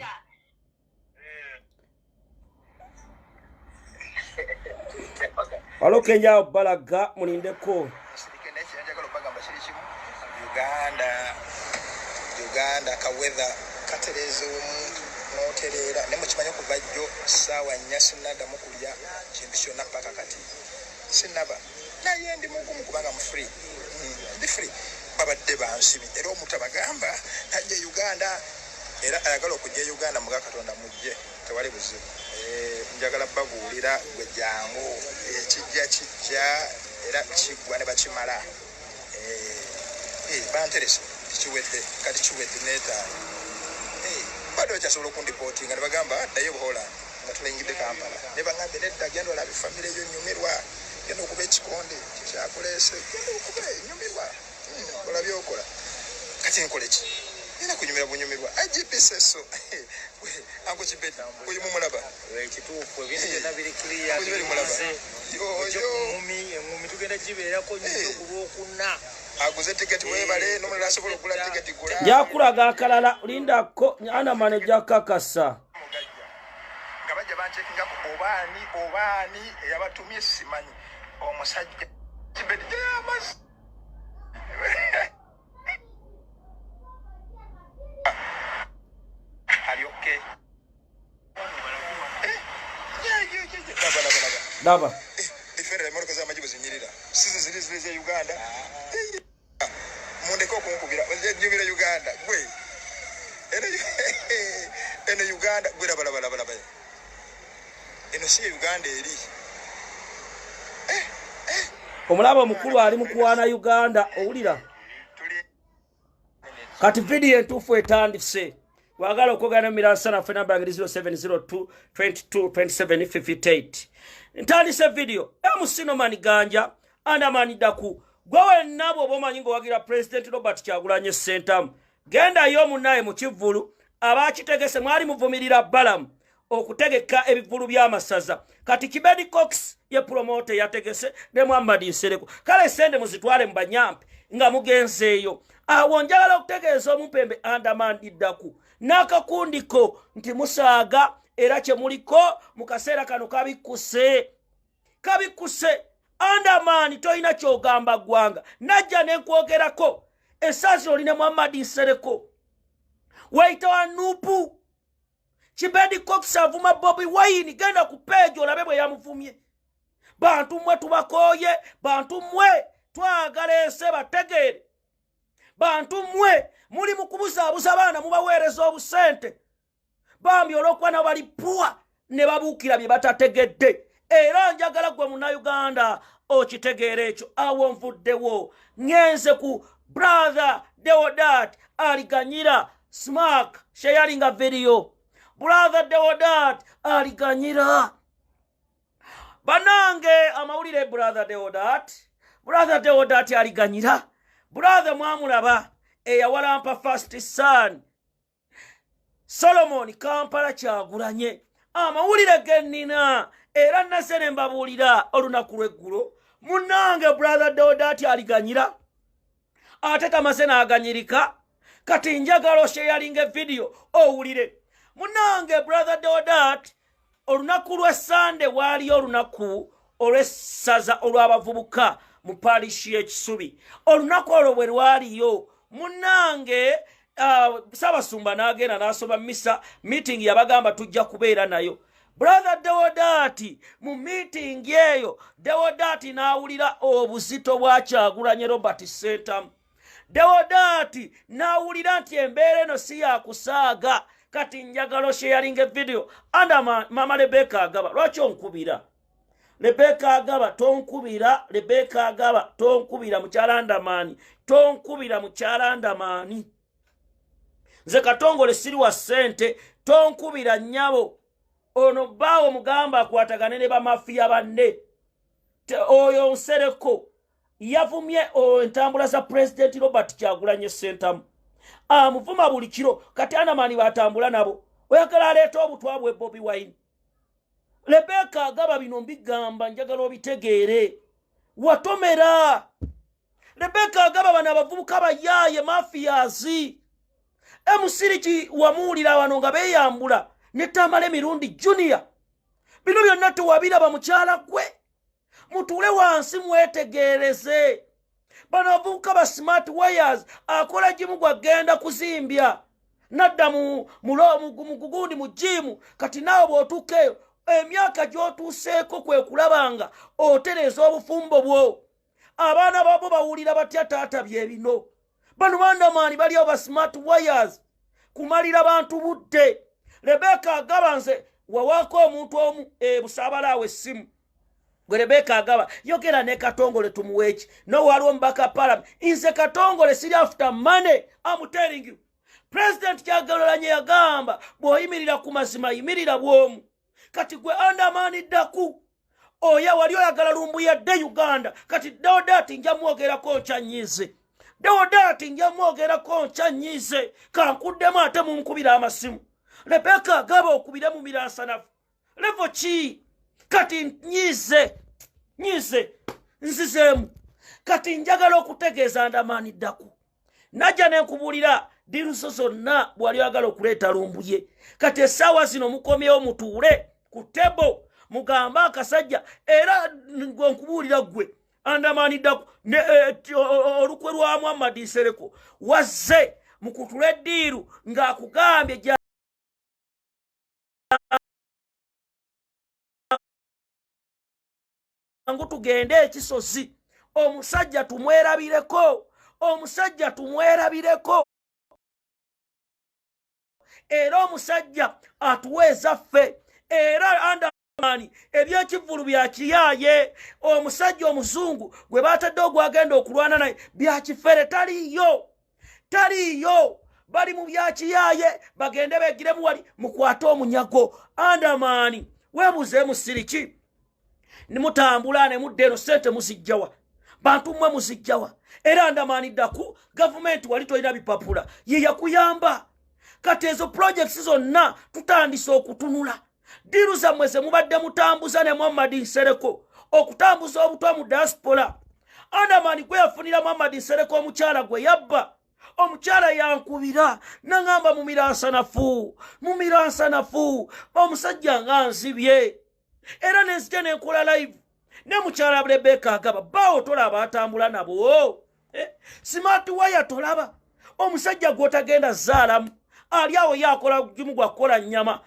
Waloke njao balaga munindeko Uganda kawetha katerezo noterera ne mukimanya kuvajjo sawa nyasi nada mukulya kintu kyonna paka kati sinaba naye ndi mugumu kubanga mu free ndi free babadde bansibi era omutabagamba najje Uganda era ayagala okujja Uganda muga Katonda mujje tewali buzibu njagala babuulira gwe jangu kijja era kigwa ne bakimala banteresa kiwedde kati kiwedde neta bado kyasobola okundipoti nga ne bagamba addayo Buhola nga tulengidde Kampala ne baŋŋambye nedda genda olabe famire yo nyumirwa genda okuba ekikonde kyakuleese genda okuba nyumirwa olabye okola kati nkole ki nina kunyumira bunyumirwa agipiseso anko kibeta oyo mumulaba ekituufu ebintu byonna biri clear engumi tugenda gibeerako nnyo ku Lwokuna aguze tiketi webale nomulala asobola okugula tiketi gula jakulaga akalala lindako ana maneja kakasa nga bajja bancekinga obaani eyabatumye simanyi omusajja kibeti jamas Are you okay? Daba. Ifere moroka za majibu zinyirira. Sisi zilize Uganda. Mondeko kunkubira. Nyumira Uganda. Gwe. Ene Uganda. Gwe bala. Eno si Uganda eri. Omulaba omukulu ali mukuwana Uganda owulira. Kati video entufu etandise. Wagala okogana Mumira Nsanafu namba yange 0702 22 27 58. Ntandise video emusino maniganja andamani daku gwawe nabo bomanyi ngo wagira President Robert Kyagulanyi Center genda yo munaye mu kivulu abakitegese mwali muvumirira balamu okutegeka ebivulu by'amasaza kati Kibedi Cox ye promote yategese ne Muhammad Nsereko kale sende muzitwale mbanyampe nga mugenzeeyo awo njagala okutegeeza omupembe andamani daku nakakundiko nti musaaga era kye muliko mu kaseera kano kabikuse andamani toyina kyogamba Gwanga najja nekwogerako esaazi olina Muhammad Nsereko waita wa nupu Kibedi Cox avuma Bobiwine genda ku page olabe bwe yamuvumye bantu mwe tubakoye bantu mwe twagala ese bategeere bantu mwe muli mukubuzaabuza abaana mubaweereza obusente bambi olw'okuba bali puwa ne babuukira bye batategedde era njagala gwe Munnayuganda okitegeera ekyo awo nvuddewo ngenze ku brother Deodat aliganyira smack sharing a video brother Deodat aliganyira banange amawulire brother Deodat aliganyira brother mwamulaba eyawalampa first son Solomon Kampala Kyagulanyi amawulire gennina era nasene mbabuulira olunaku lw'eggulo munnange brother Deodat aliganyira ate kamasena aganyirika kati njagala osharinga video owulire munange brother Deodat olunaku lwa Sunday waliyo olunaku olw'essaza olw'abavubuka mu parishi y'Ekisubi olunaku olwo bwe lwaliyo munange Ssaabasumba n'agenda n'asoma misa meeting yabagamba tujja kubeera nayo brother Deodat mu meeting eyo Deodat n'awulira obuzito bwa Kyagulanyi Robert Sentamu Deodat n'awulira nti embeera eno si yakusaaga kati njagala sharing video anda mama Rebecca Agaba lwaki onkubira Rebecca Agaba tonkubira Rebecca Agaba tonkubira mukyala Andamani tonkubira mukyala Andamani nze Katongole siri wa sente tonkubira nnyabo ono bawo mugamba akwatagane ne bamafiya banne oyo nsereko yavumye entambula za President Robert Kyagulanyi Sentamu muvuma buli kiro kati Andamani batambula nabo oyagala aleeta obutwa bwe Bobiwine Rebecca Agaba bino mbigamba njagala obitegeere watomera Rebecca Agaba bana abavubuka bayaye mafiyazi emusiriki wamuulira wano nga beeyambula ne Tamale Mirundi Junior bino byonna tewabiraba mukyala gwe mutuule wansi mwetegereze bano abavubuka ba smart wires akola jimu gwagenda kuzimbya nadda mu gugundi mu jimu kati naawe bw'otuukeyo emyaka gy'otuuseeko kwe kulabanga otereza obufumbo bwo abaana babo bawulira batya taata bye bino bano Bandamani baliyo ba smart wires kumalira bantu budde Rebecca Agaba nze wawaako omuntu omu busaabalawo essimu gwe Rebecca Agaba yogera ne Katongole tumuweeki no waliwo mbaka parliament nze Katongole siri after money I'm telling you President Kyagulanyi yagamba bw'oyimirira ku mazima yimirira bw'omu kati gwe Andamani ddaku oya wali oyagala lumbu yadde Uganda kati Deodat nja mwogerako nkyanyize Deodat nja mwogerako nkyanyize kankuddemu ate munkubira amasimu Rebecca Agaba okubire Mumira Nsanafu levo ki kati nyize nzizemu kati njagala okutegeeza Andamani ddaku najja nenkubulira diruso zonna bwali oyagala okuleeta lumbuye kati essaawa zino mukomyewo mutuule ku tebo mugamba akasajja era nkubulira gwe Andamani ddaku olukwe lwa Muhammad Nsereko wazze mukutula eddiiru ng'akugambye jangu tugende ekisozi omusajja tumwerabireko era omusajja atuweeza ffe era Andamani ebyekivulu byakiyaaye omusajja omuzungu gwe batadde ogwagenda okulwana naye byakifere taliyo bali mu byakiyaaye bagende beegiremu wali mukwate omunyago Andamani weebuzeemu siriki nimutambula ne mudde eno sente muzijjawa bantu mmwe muzijjawa era Andamani ddaku gavumenti wali tolina bipapula ye yakuyamba kati ezo projects zonna tutandise okutunula diru zammwe ze mubadde mutambuza ne Muhammad Nsereko okutambuza obutwa mu diaspora Andamani gwe yafunira Muhammad Nsereko omukyala gwe yabba omukyala yankubira nangamba Mumira Nsanafu omusajja nga nzibye era nenzija nenkola live ne mukyala Rebecca Agaba bawo tolaba atambula nabo smart wire tolaba omusajja gw'otagenda zaalamu ali awo yakola gimu gwakola nnyama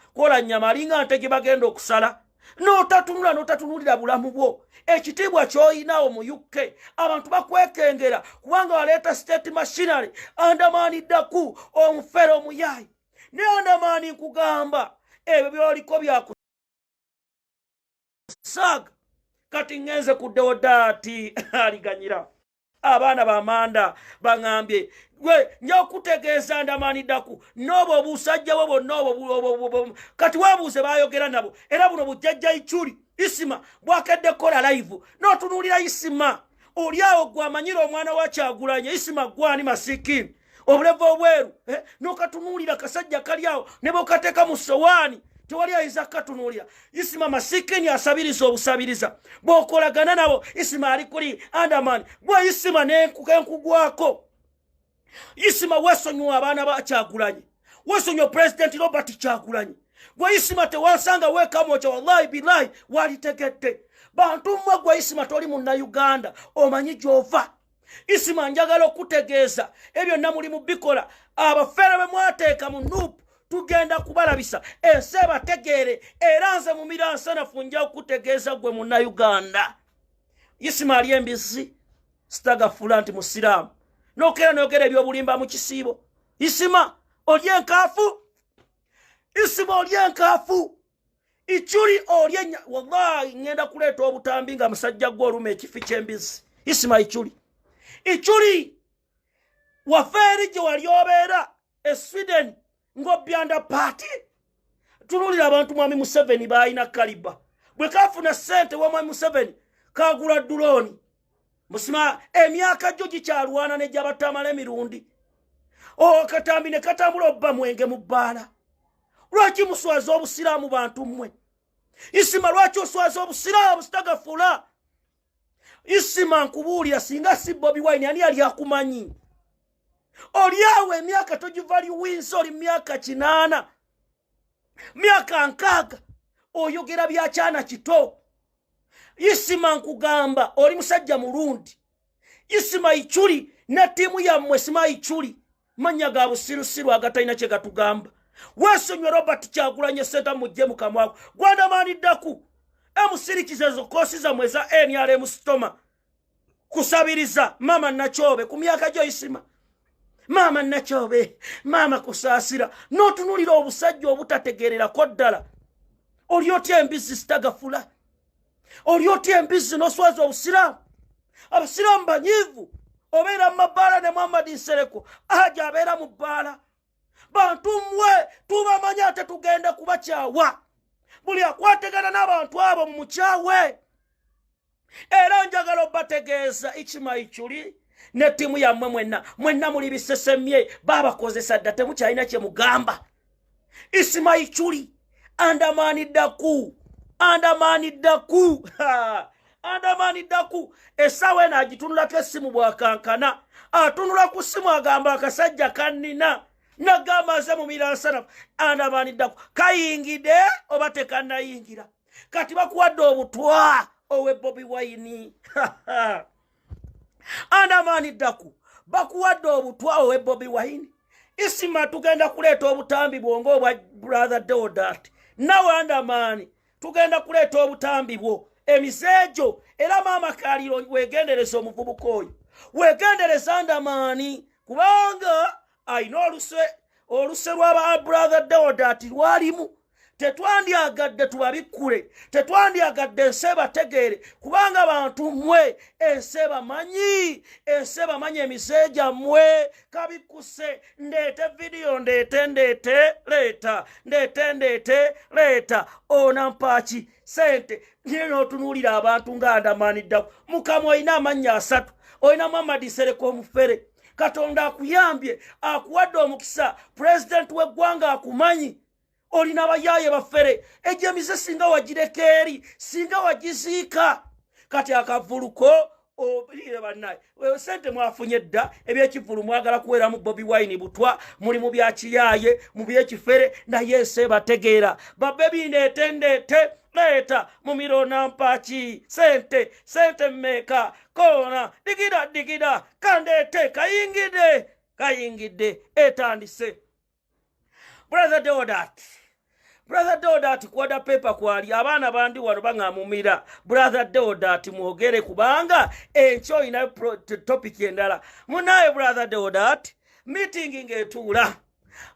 alinga nte gye bagenda okusala n'otatunulira bulamu bwo ekitiibwa ky'oyinawo mu UK abantu bakwekengera kubanga waleeta state machinery Andamani ddaku omufere omuyaayi ne Andamani nkugamba ebyo byoliko byakusaaga kati ngenze ku Deodat aliganyira abaana bamanda bangambye gwe nja okutegeeza Andamani ddaku n'obwo obusajja bwo bonna kati weebuuze baayogera nabo era buno bujjajja Ichuli Isima bwakedde kola live n'otunuulira Isima oli awo gwamanyira omwana wa Kyagulanyi Isima gwani masikini obulevu obweru n'okatunuulira kasajja kali awo ne bokateeka mu sowaani tewali ayinza katunuulira Isima masikini asabiriza obusabiriza bw'okolagana nabo Isima ali kuli Andamani gwe Isima n'enkugwako Isima wesonyo abaana ba Kyagulanyi. Wesonyo President Robert Kyagulanyi. Gwe Isima tewansanga wekamocha wallahi billahi walitegedde. Bantu mmwe gwe Isima toli munna Uganda omanyi gyova. Isima njagala okutegeeza ebyo namuli mu bikola abafere be mwateeka mu nuupu tugenda kubalabisa enseba tegeere era nze Mumira Nsanafu nja okutegeeza gwe munna Uganda. Isima ali embisi sitagafula nti musiraamu nokera nogera ebyobulimba mu kisiibo. Isima oli enkaafu. Isima oli enkaafu. Ichuli oli wallahi ngenda kuleeta obutambi nga musajja gwe olume ekifi ky'embisi. Isima ichuli. Ichuli waferi gye wali obeera Sweden ng'obyanda party. Tunulira abantu mwami Museveni baalina kaliba. Bwe kafuna ssente wa mwami Museveni kagula drone. Musima emyaka gyo gikyalwana ne gy'abatamala emirundi. Katambi ne katambula obba mwenge mu bbaala. Lwaki muswaza obusiraamu bantu mmwe? Isima lwaki oswaza obusiraamu sitagafula? Isima nkubuulira singa si Bobiwine ani ali akumanyi. Oli awo emyaka togivali winsi oli myaka 8. Myaka 6 oyogera byakyana kito. Isima nkugamba oli musajja mulundi. Isima ichuli na timu yammwe Sima ichuli. Manya ga busirusiru agatalina kye gatugamba. Wesonyo Robert Kyagulanyi senta mujje mu kamwako. Gwanda maniddaku. Emusirikize zo kosi za mweza NRM stoma. Kusabiriza mama Nachobe ku myaka gyo Isima. Mama Nachobe, mama kusaasira. N'otunulira obusajja obutategeerera ko ddala. Oli otya embisi sitagafula. Oli otya embisi n'oswaza obusiraamu. Abasiraamu banyiivu. Obeera mu mabbaala ne Muhammad Nsereko aja abeera mu bbaala. Bantu mmwe tubamanya ate tugenda kubakyawa. Buli akwategana n'abantu abo mu mukyawe. Era njagala obategeeza Ichima ichuli ne timu yammwe mwenna muli bisesemye babakozesa dda temukyalina kye mugamba. Isima ichuli andamaniddaku. Andamaniddaku essaawa eno agitunulako essimu bwakankana. Atunula ku ssimu agamba akasajja kannina. Nagamba nze Mumira Nsanafu andamaniddaku. Kayingide oba tekannayingira. Kati bakuwadde obutwa owe Bobiwine. Andamaniddaku bakuwadde obutwa owe Bobiwine. Isima tugenda kuleeta obutambi bwongo obwa brother Deodat. Nawe Andamani tugenda kuleeta obutambi bwo emisejo era mama kaliro wegendereza omuvubuka oyo. Wegendereza Andamani kubanga ayina oluse lw'aba brother Deodat lwalimu. Tetwandyagadde tubabikkule. Tetwandyagadde enseba tegeere kubanga abantu mmwe enseba manyi emiseja mmwe kabikuse. Ndeete video ndeete leeta ona mpaaki sente nino otunuulira abantu nga Andamaniddaku. Mukama olina amannya 3. Olina Muhammad Nsereko omufere. Katonda akuyambye akuwadde omukisa. President we Gwanga akumanyi. Olina bayaye bafere ejemize singa wagireka eri singa wagiziika. Kati akavuluko obirire bannaye sente mwafunye dda ebyekivulu mwagala kuwera mu Bobiwine butwa muli mu byakiyaye mu byekifere naye enseba tegeera. Babebi ndeete leeta Mumira nampaaki sente mmeka kona digida kandeete kayingidde etandise. Brother Deodat kwada paper kwali abaana bandi wano bangamumira. Brother Deodat mwogere kubanga encho ina topic endala. Munaye Brother Deodat meeting ngetuula.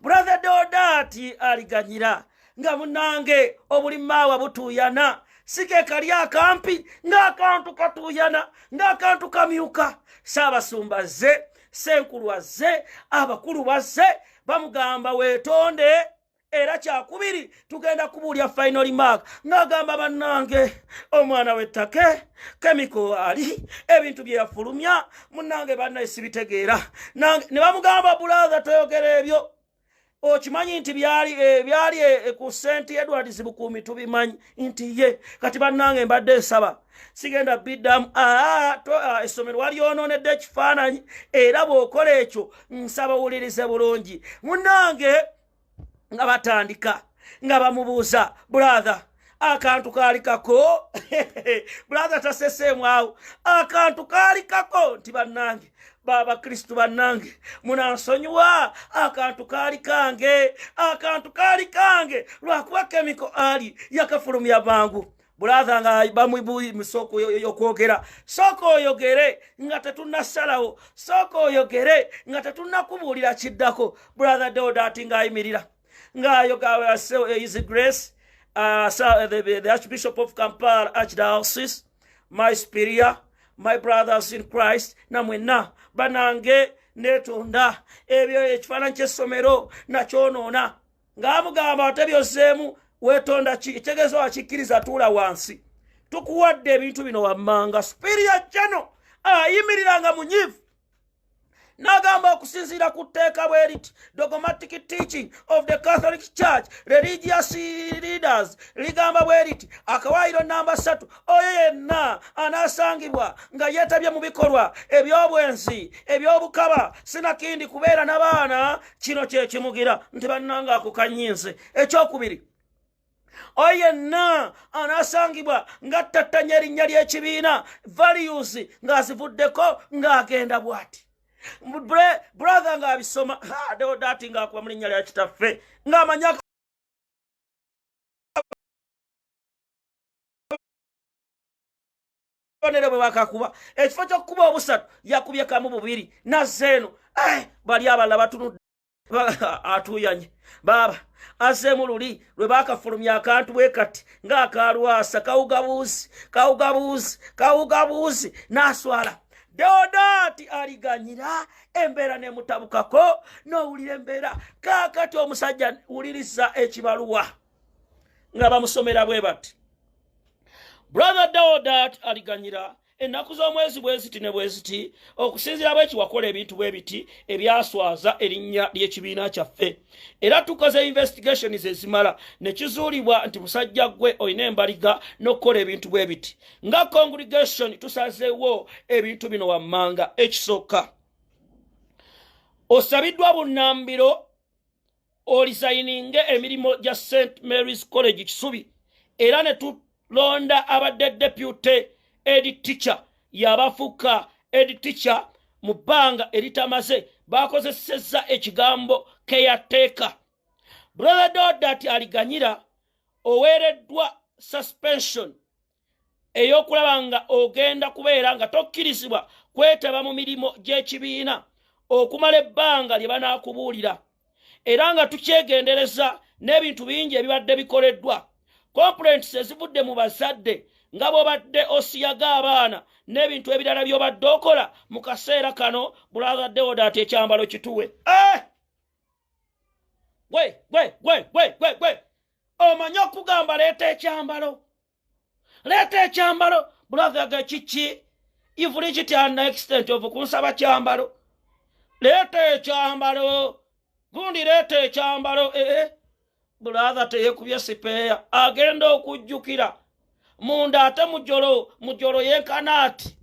Brother Deodat aliganyira nga munange obulimaawa butuyana. Sike kali akampi ng'akantu katuyana ng'akantu kamyuka. Saabasumba ze senkulu wazze abakulu bazze bamugamba weetonde. Era kyakubiri tugenda kubuulya final mark. Ngagamba bannange omwana w'ettake kemiko ali ebintu bye yafulumya munnange bannaye sibitegeera. Ne bamugamba brother toyogera ebyo. okimanyi nti byali ku St Edwards Bukumi tubimanyi nti ye kati bannange mbadde nsaba sigenda biddamu essomero walyonoonedde ekifaananyi era bw'okola ekyo nsaba wulirize bulungi munnange nga batandika nga bamubuuza brother akantu kaali kako brother taseseemu awo akantu kaali kako nti bannange baba Kristu bannange munansonyiwa akantu kaali kange lwakuba kemiko ali yakafulumya mangu brother nga bamwibuyi musoko yokwogera soko oyogere nga tetunnasalawo soko oyogere nga tetunnakubuulira kiddako brother Deodati ng'ayimirira ng'ayoga His Grace the Archbishop of Kampala Archdiocese, my superior, my brothers in Christ, namwena banange netonda ebyo ekifaananyi ky'essomero nakyonoona ng'amugamba atebyoseemu weetonda ki ekitegeeza wakikkiriza tuula wansi tukuwadde ebintu bino wammanga superior jano ayimiriranga munyiivu n'agamba okusinziira ku tteeka bwe riti dogmatic teaching of the Catholic Church religious leaders ligamba bwe riti akawaayiro namba 3 oyo yenna anaasangibwa nga yeetabye mu bikolwa eby'obwenzi eby'obukaba sinakindi kubeera n'abaana kino kye kimugira nti bannanga ako kanyinze ekyokubiri oyo yenna anaasangibwa nga tattanya erinnya ly'ekibiina values ng'azivuddeko ng'agenda bw'ati brother ng'abisoma Deodati ng'akuba mu linnya lya kitaffe ng'amanya bwe bakakuba ekifo ky'okukuba obusatu yakubye kamu bubiri nazzeeno bali abalala batunudde atuyanye baba aseemu luli lwe bakafulumya akantu bwe kati ng'akalwasa kawugabuuzi n'aswala Deodati aliganyira embeera nemutabukako n'owulira embeera kaakati omusajja wuliriza ekibaluwa nga bamusomera bwe bati brother Deodati aliganyira ennaku z'omwezi bweziti ne bweziti okusinziira bweki wakola ebintu bwe biti ebyaswaza erinnya ly'ekibiina kyaffe era tukoze investigations ezimala ne kizuulibwa nti musajja gwe olina embaliga n'okukola ebintu bwe biti nga congregation tusazeewo ebintu bino wammanga ekisooka osabiddwa bunnambiro olisayininge emirimu gya St Mary's College Kisubi era ne tulonda abadde deputy ed teacher yabafuka ed teacher mu bbanga eritamaze bakozesezza ekigambo caretaker brother Deodati aliganyira oweereddwa suspension ey'okulaba nga ogenda kubeera nga tokkirizibwa kwetaba mu mirimu gy'ekibiina okumala ebbanga lye banaakubuulira era nga tukyegendereza n'ebintu bingi ebibadde bikoleddwa complaints ezivudde mu bazadde nga bw'obadde osiyaga abaana n'ebintu ebirala by'obadde okola mu kaseera kano brother Deodati ekyambalo kituwe gwe omanye okugamba leeta ekyambalo brother ga kiki you've reached an extent of kunsaba kyambalo leeta ekyambalo gundi leeta ekyambalo brother teyekubye sipeeya agenda okujjukira munda ate mujolo yenkanaati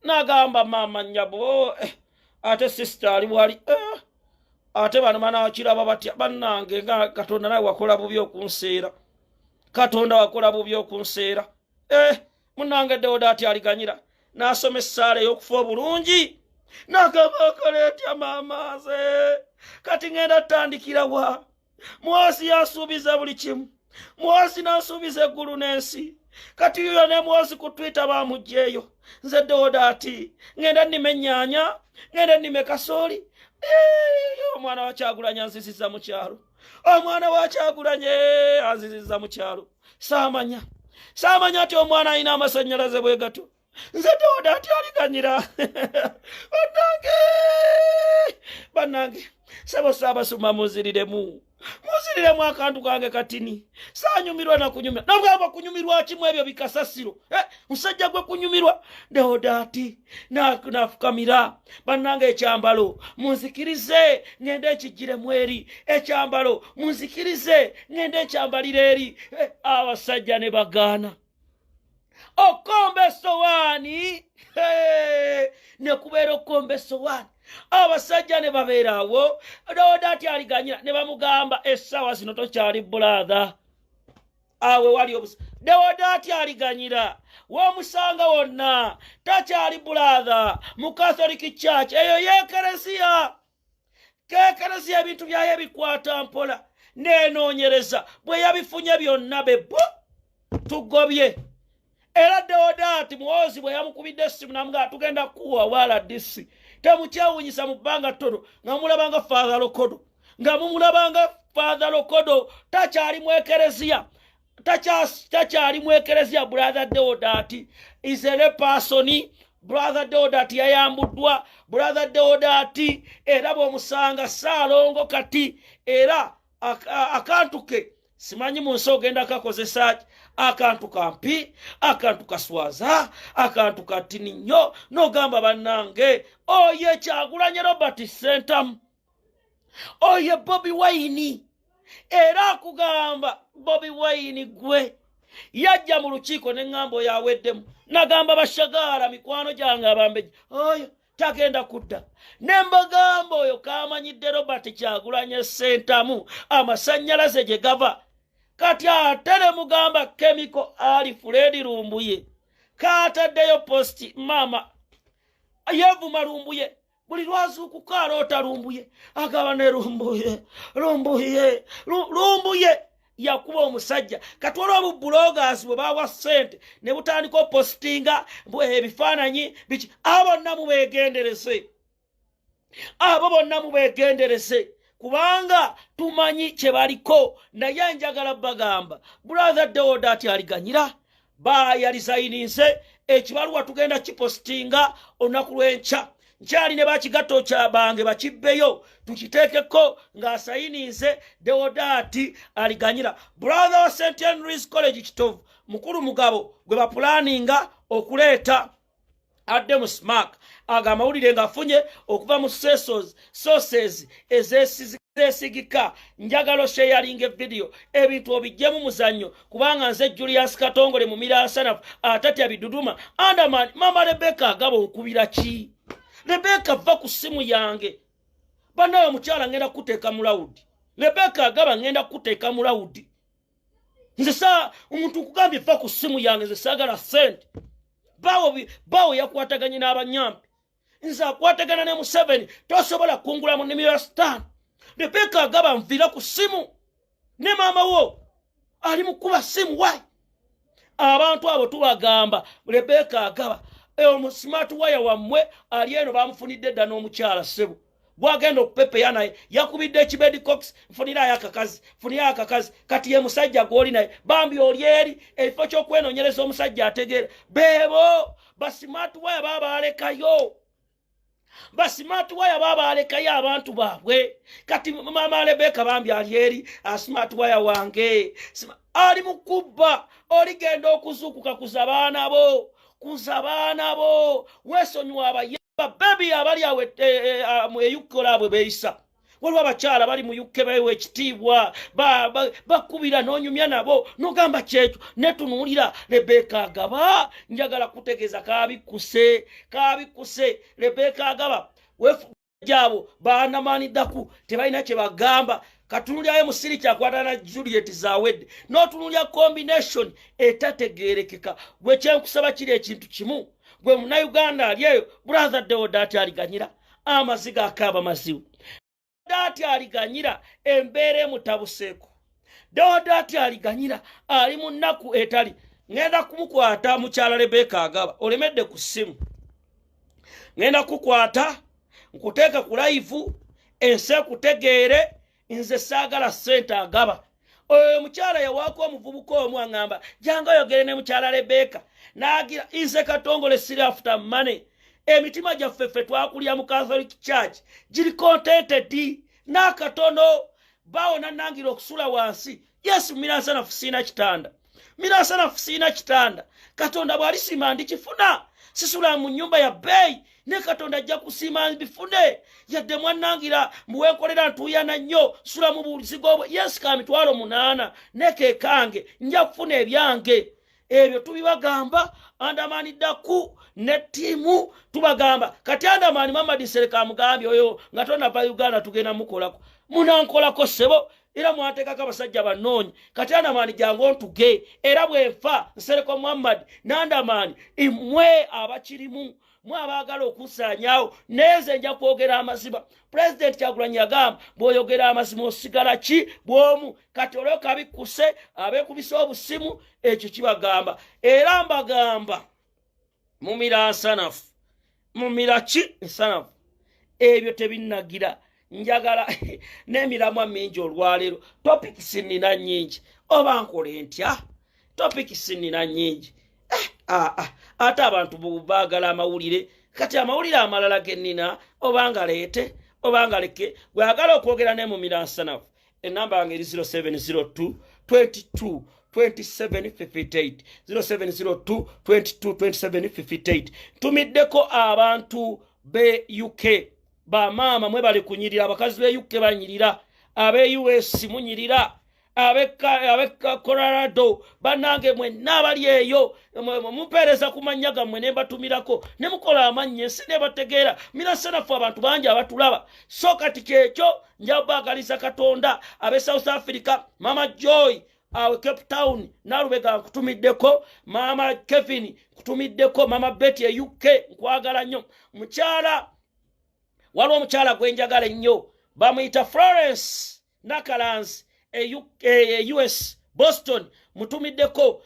n'agamba maama nnyabo ate sister ali wali ate bano banakiraba batya bannange nga Katonda nawe wakola bubi okunseera munnange Deodati aliganyira n'asoma essaala ey'okufa obulungi n'agamba akaleetya maamaze kati ngenda tutandikira wa mwosi yasuubiza buli kimu mwosi n'asuubiza eggulu n'ensi kati yuyo ne mwosi ku Twitter bamuggyeeyo nze Deodati ngenda nnime ennyaanya ngenda nnime kasooli omwana wa Kyagulanyi anzizizza mu kyalo saamanya nti omwana alina amasannyalaze bwe gato nze Deodati aliganyira bannange sebo saabasuma munziriremu Muzirire akantu kange katini. Saanyumirwa na kunyumirwa. Nabwaba kunyumirwa kimu ebyo bikasasiro. Musajja gwe kunyumirwa. Deodaati nafukamira. Bannange ekyambalo. Munzikirize ngende ekijjire mweri. Ekyambalo. Munzikirize ngende ekyambalire eri. Abasajja ne bagaana. Okombe sowaani. Ne kubeera okombe sowaani. Abasajja ne babeerawo. Deodaati aliganyira ne bamugamba essaawa zino tokyali brother. Awe wali obusa. Deodaati aliganyira. W'omusanga wonna takyali brother mu Catholic Church. Eyo y'ekereziya. Kekereziya ebintu byayo bikwata mpola. Nenoonyereza bwe yabifunye byonna bebbo tugobye. Era Deodaati muwozi bwe yamukubidde essimu namugaa tugenda kuwa wala disi. Temukyawunyisa mu bbanga ttono nga mulabanga Father Lokodo. Nga mumulabanga Father Lokodo takyali mu ekereziya. Takyali mu ekereziya brother Deodaati. Is a person. Brother Deodaati yayambuddwa. Brother Deodaati era bw'omusanga saalongo kati. Era akantu ke simanyi mu nsi ogenda kakozesa akantu kampi, akantu kaswaza, akantu katini nnyo, n'ogamba bannange oye Kyagulanyi Robert Sentamu, oye Bobiwine. Era akugamba Bobiwine gwe yajja mu lukiiko n'eŋŋambo yaweddemu nagamba bashagaala mikwano gyange abambeje oyo tagenda kudda. Nembagamba oyo kamanyidde Robert Kyagulanyi Sentamu amasannyalaze gye gava. Kati ate ne mugamba Chemical Ali Fred Lumbuye kaataddeyo posti mama yevuma Lumbuye buli lwazuukuka aloota Lumbuye agaba ne Lumbuye yakuba omusajja. Kati olw'obu bloggers bwe bawa ssente ne butandika opostinga ebifaananyi biki abo bonna mubeegenderese kubanga tumanyi kye baliko. Naye njagala bagamba brother Deodaati aliganyira yalisayininse ekibaluwa tugenda kipostinga olunaku lw'enkya. Nkyali ne bakigatta okyabange bakibbeyo tukiteekeko ng'asayininse Deodaati aliganyira. Brother wa St. Henry's College Kitovu mukulu mugabo gwe bapulaninga okuleeta adde mu smack agamawulire ng'afunye okuva mu sources ezesigika. Njagalo sharing video ebintu obijjemu muzannyo kubanga nze Julius Katongole Mumira Nsanafu atatya biduduma Andaman mama Rebecca agaba okubira ki? Rebecca va ku simu yange. Banayo mukyala ngenda kuteeka mu loud. Rebecca agaba ngenda kuteeka mu loud. Nze saa omuntu kugambye va ku simu yange nze saagala sente. Bawo yakwataganye n'abanyampi. Nze akwatagana ne Museveni tosobola kungula mu nnimiro ya sitaani. Rebecca agaba nvira ku simu. Ne maama wo ali mu kuba simu wayi. Abantu abo tubagamba Rebecca agaba smart wire wammwe ali eno bamufunidde dda n'omukyala ssebo. Bwagenda okupepeya naye yakubidde ekibedi cox funirayo akakazi kati ye musajja gw'oli naye bambi oli eri ekifo ky'okwenoonyereza omusajja ategeera beebo basmart wire babalekayo abantu baabwe. Kati mama Rebecca bambi ali eri smart wire wange ali mu kubba oligenda okuzuukuka kuza baana bo weesonyiwa abayaba baby abali awe mu UK labwe beeyisa. Waliwo abakyala bali mu UK beewa ekitiibwa bakubira n'onyumya nabo n'ogamba kyekyo netunuulira. Rebecca agaba njagala kutegeeza kaabikuse Rebecca agaba wefujjaabo baanamaniddaku tebalina kye bagamba. Katunulyayo musiri kyakwata na Juliet zawedde n'otunulya combination etategeerekeka. Gwe kyenkusaba kiri ekintu kimu gwe Munnayuganda ali eyo brother Deodaati aliganyira amaziga akaaba mazibu. Deodaati aliganyira embeera emutabuseeko. Deodaati aliganyira ali mu nnaku etali. Ngenda kumukwata mukyala Rebecca agaba olemedde ku ssimu. Ngenda kukwata nkuteeka ku live ensi ekutegeere. Nze saagala ssente agaba. Oyo mukyala yawaako omuvubuka omu aŋŋamba janga oyogere ne mukyala Rebecca n'agira nze Katongole siri after money. Emitima gyaffe ffe twakulya mu Catholic Church giri contented n'akatono bawona nangira okusula wansi. Yes, Mumira Nsanafu sina kitanda. Mumira Nsanafu sina kitanda. Katonda bw'alisima ndikifuna. Sisula mu nyumba ya bbeeyi ne Katonda ajja kusiima mbifune. Yadde mwannangira muweekolera ntuyana nnyo sula mu buzigo. Yes, ka mitwalo 8 ne kekange nja kufuna ebyange. Ebyo tubibagamba Andamani Daku ne timu tubagamba. Kati Andamani Mamadi Sereka mugambye oyo nga tonava Uganda tugenda mukolako. Munankolako sebo. Era mwatekako abasajja bannonyi. Kati Andamani jangu ontuge. Era bwenfa Nsereko Muhammad n'Andamani imwe abakirimu. Mwe abaagala okusaanyaawo neze nja kwogera amazima. President Kyagulanyi yagamba bw'oyogera amazima osigala ki bw'omu. Kati olwo kabikuse abeekubisa obusimu ekyo kibagamba. Era mbagamba Mumira Nsanafu. Mumira ki Nsanafu. Ebyo tebinnagira. Njagala n'emiramwa mingi olwaleero. Topics nina nnyingi. Oba nkole ntya? Topics nina nnyingi. Ate abantu baagala amawulire. Kati amawulire amalala gennina obanga leete obanga leke. Bw'agala okwogera ne Mumira Nsanafu. Enamba yange eri 0702 22 2758 0702 22 2758. Tumiddeko abantu be UK. Ba mama mwe bali kunyirira abakazi be UK banyirira. Abe US munyirira. Abeka Colorado banange mwe nabali eyo mupereza kumanyaga mwe nebatumirako ne mukola amanye sine bategeera. Mumira Nsanafu abantu banje abatulaba. So kati kyekyo njabagaliza Katonda abe South Africa Mama Joy awe Cape Town Nalubega kutumiddeko Mama Kevin kutumiddeko Mama Betty UK nkwagala nnyo. Mukyala waliwo omukyala gwenjagala ennyo bamuyita Florence Nakalanzi US Boston mutumiddeko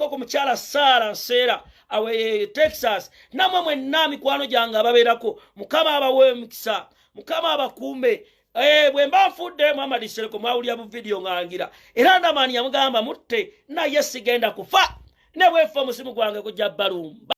ku mukyala Sara Nsera awe Texas. Namwe mwenna mikwano gyange ababeerako Mukama abawe emikisa Mukama abakuume. Bwe mba nfudde Muhammad Sereko mwawulira bu video ngangira. Era Andamani yamugamba mutte naye sigenda kufa ne bwefa omusimu gwange kujja balumba.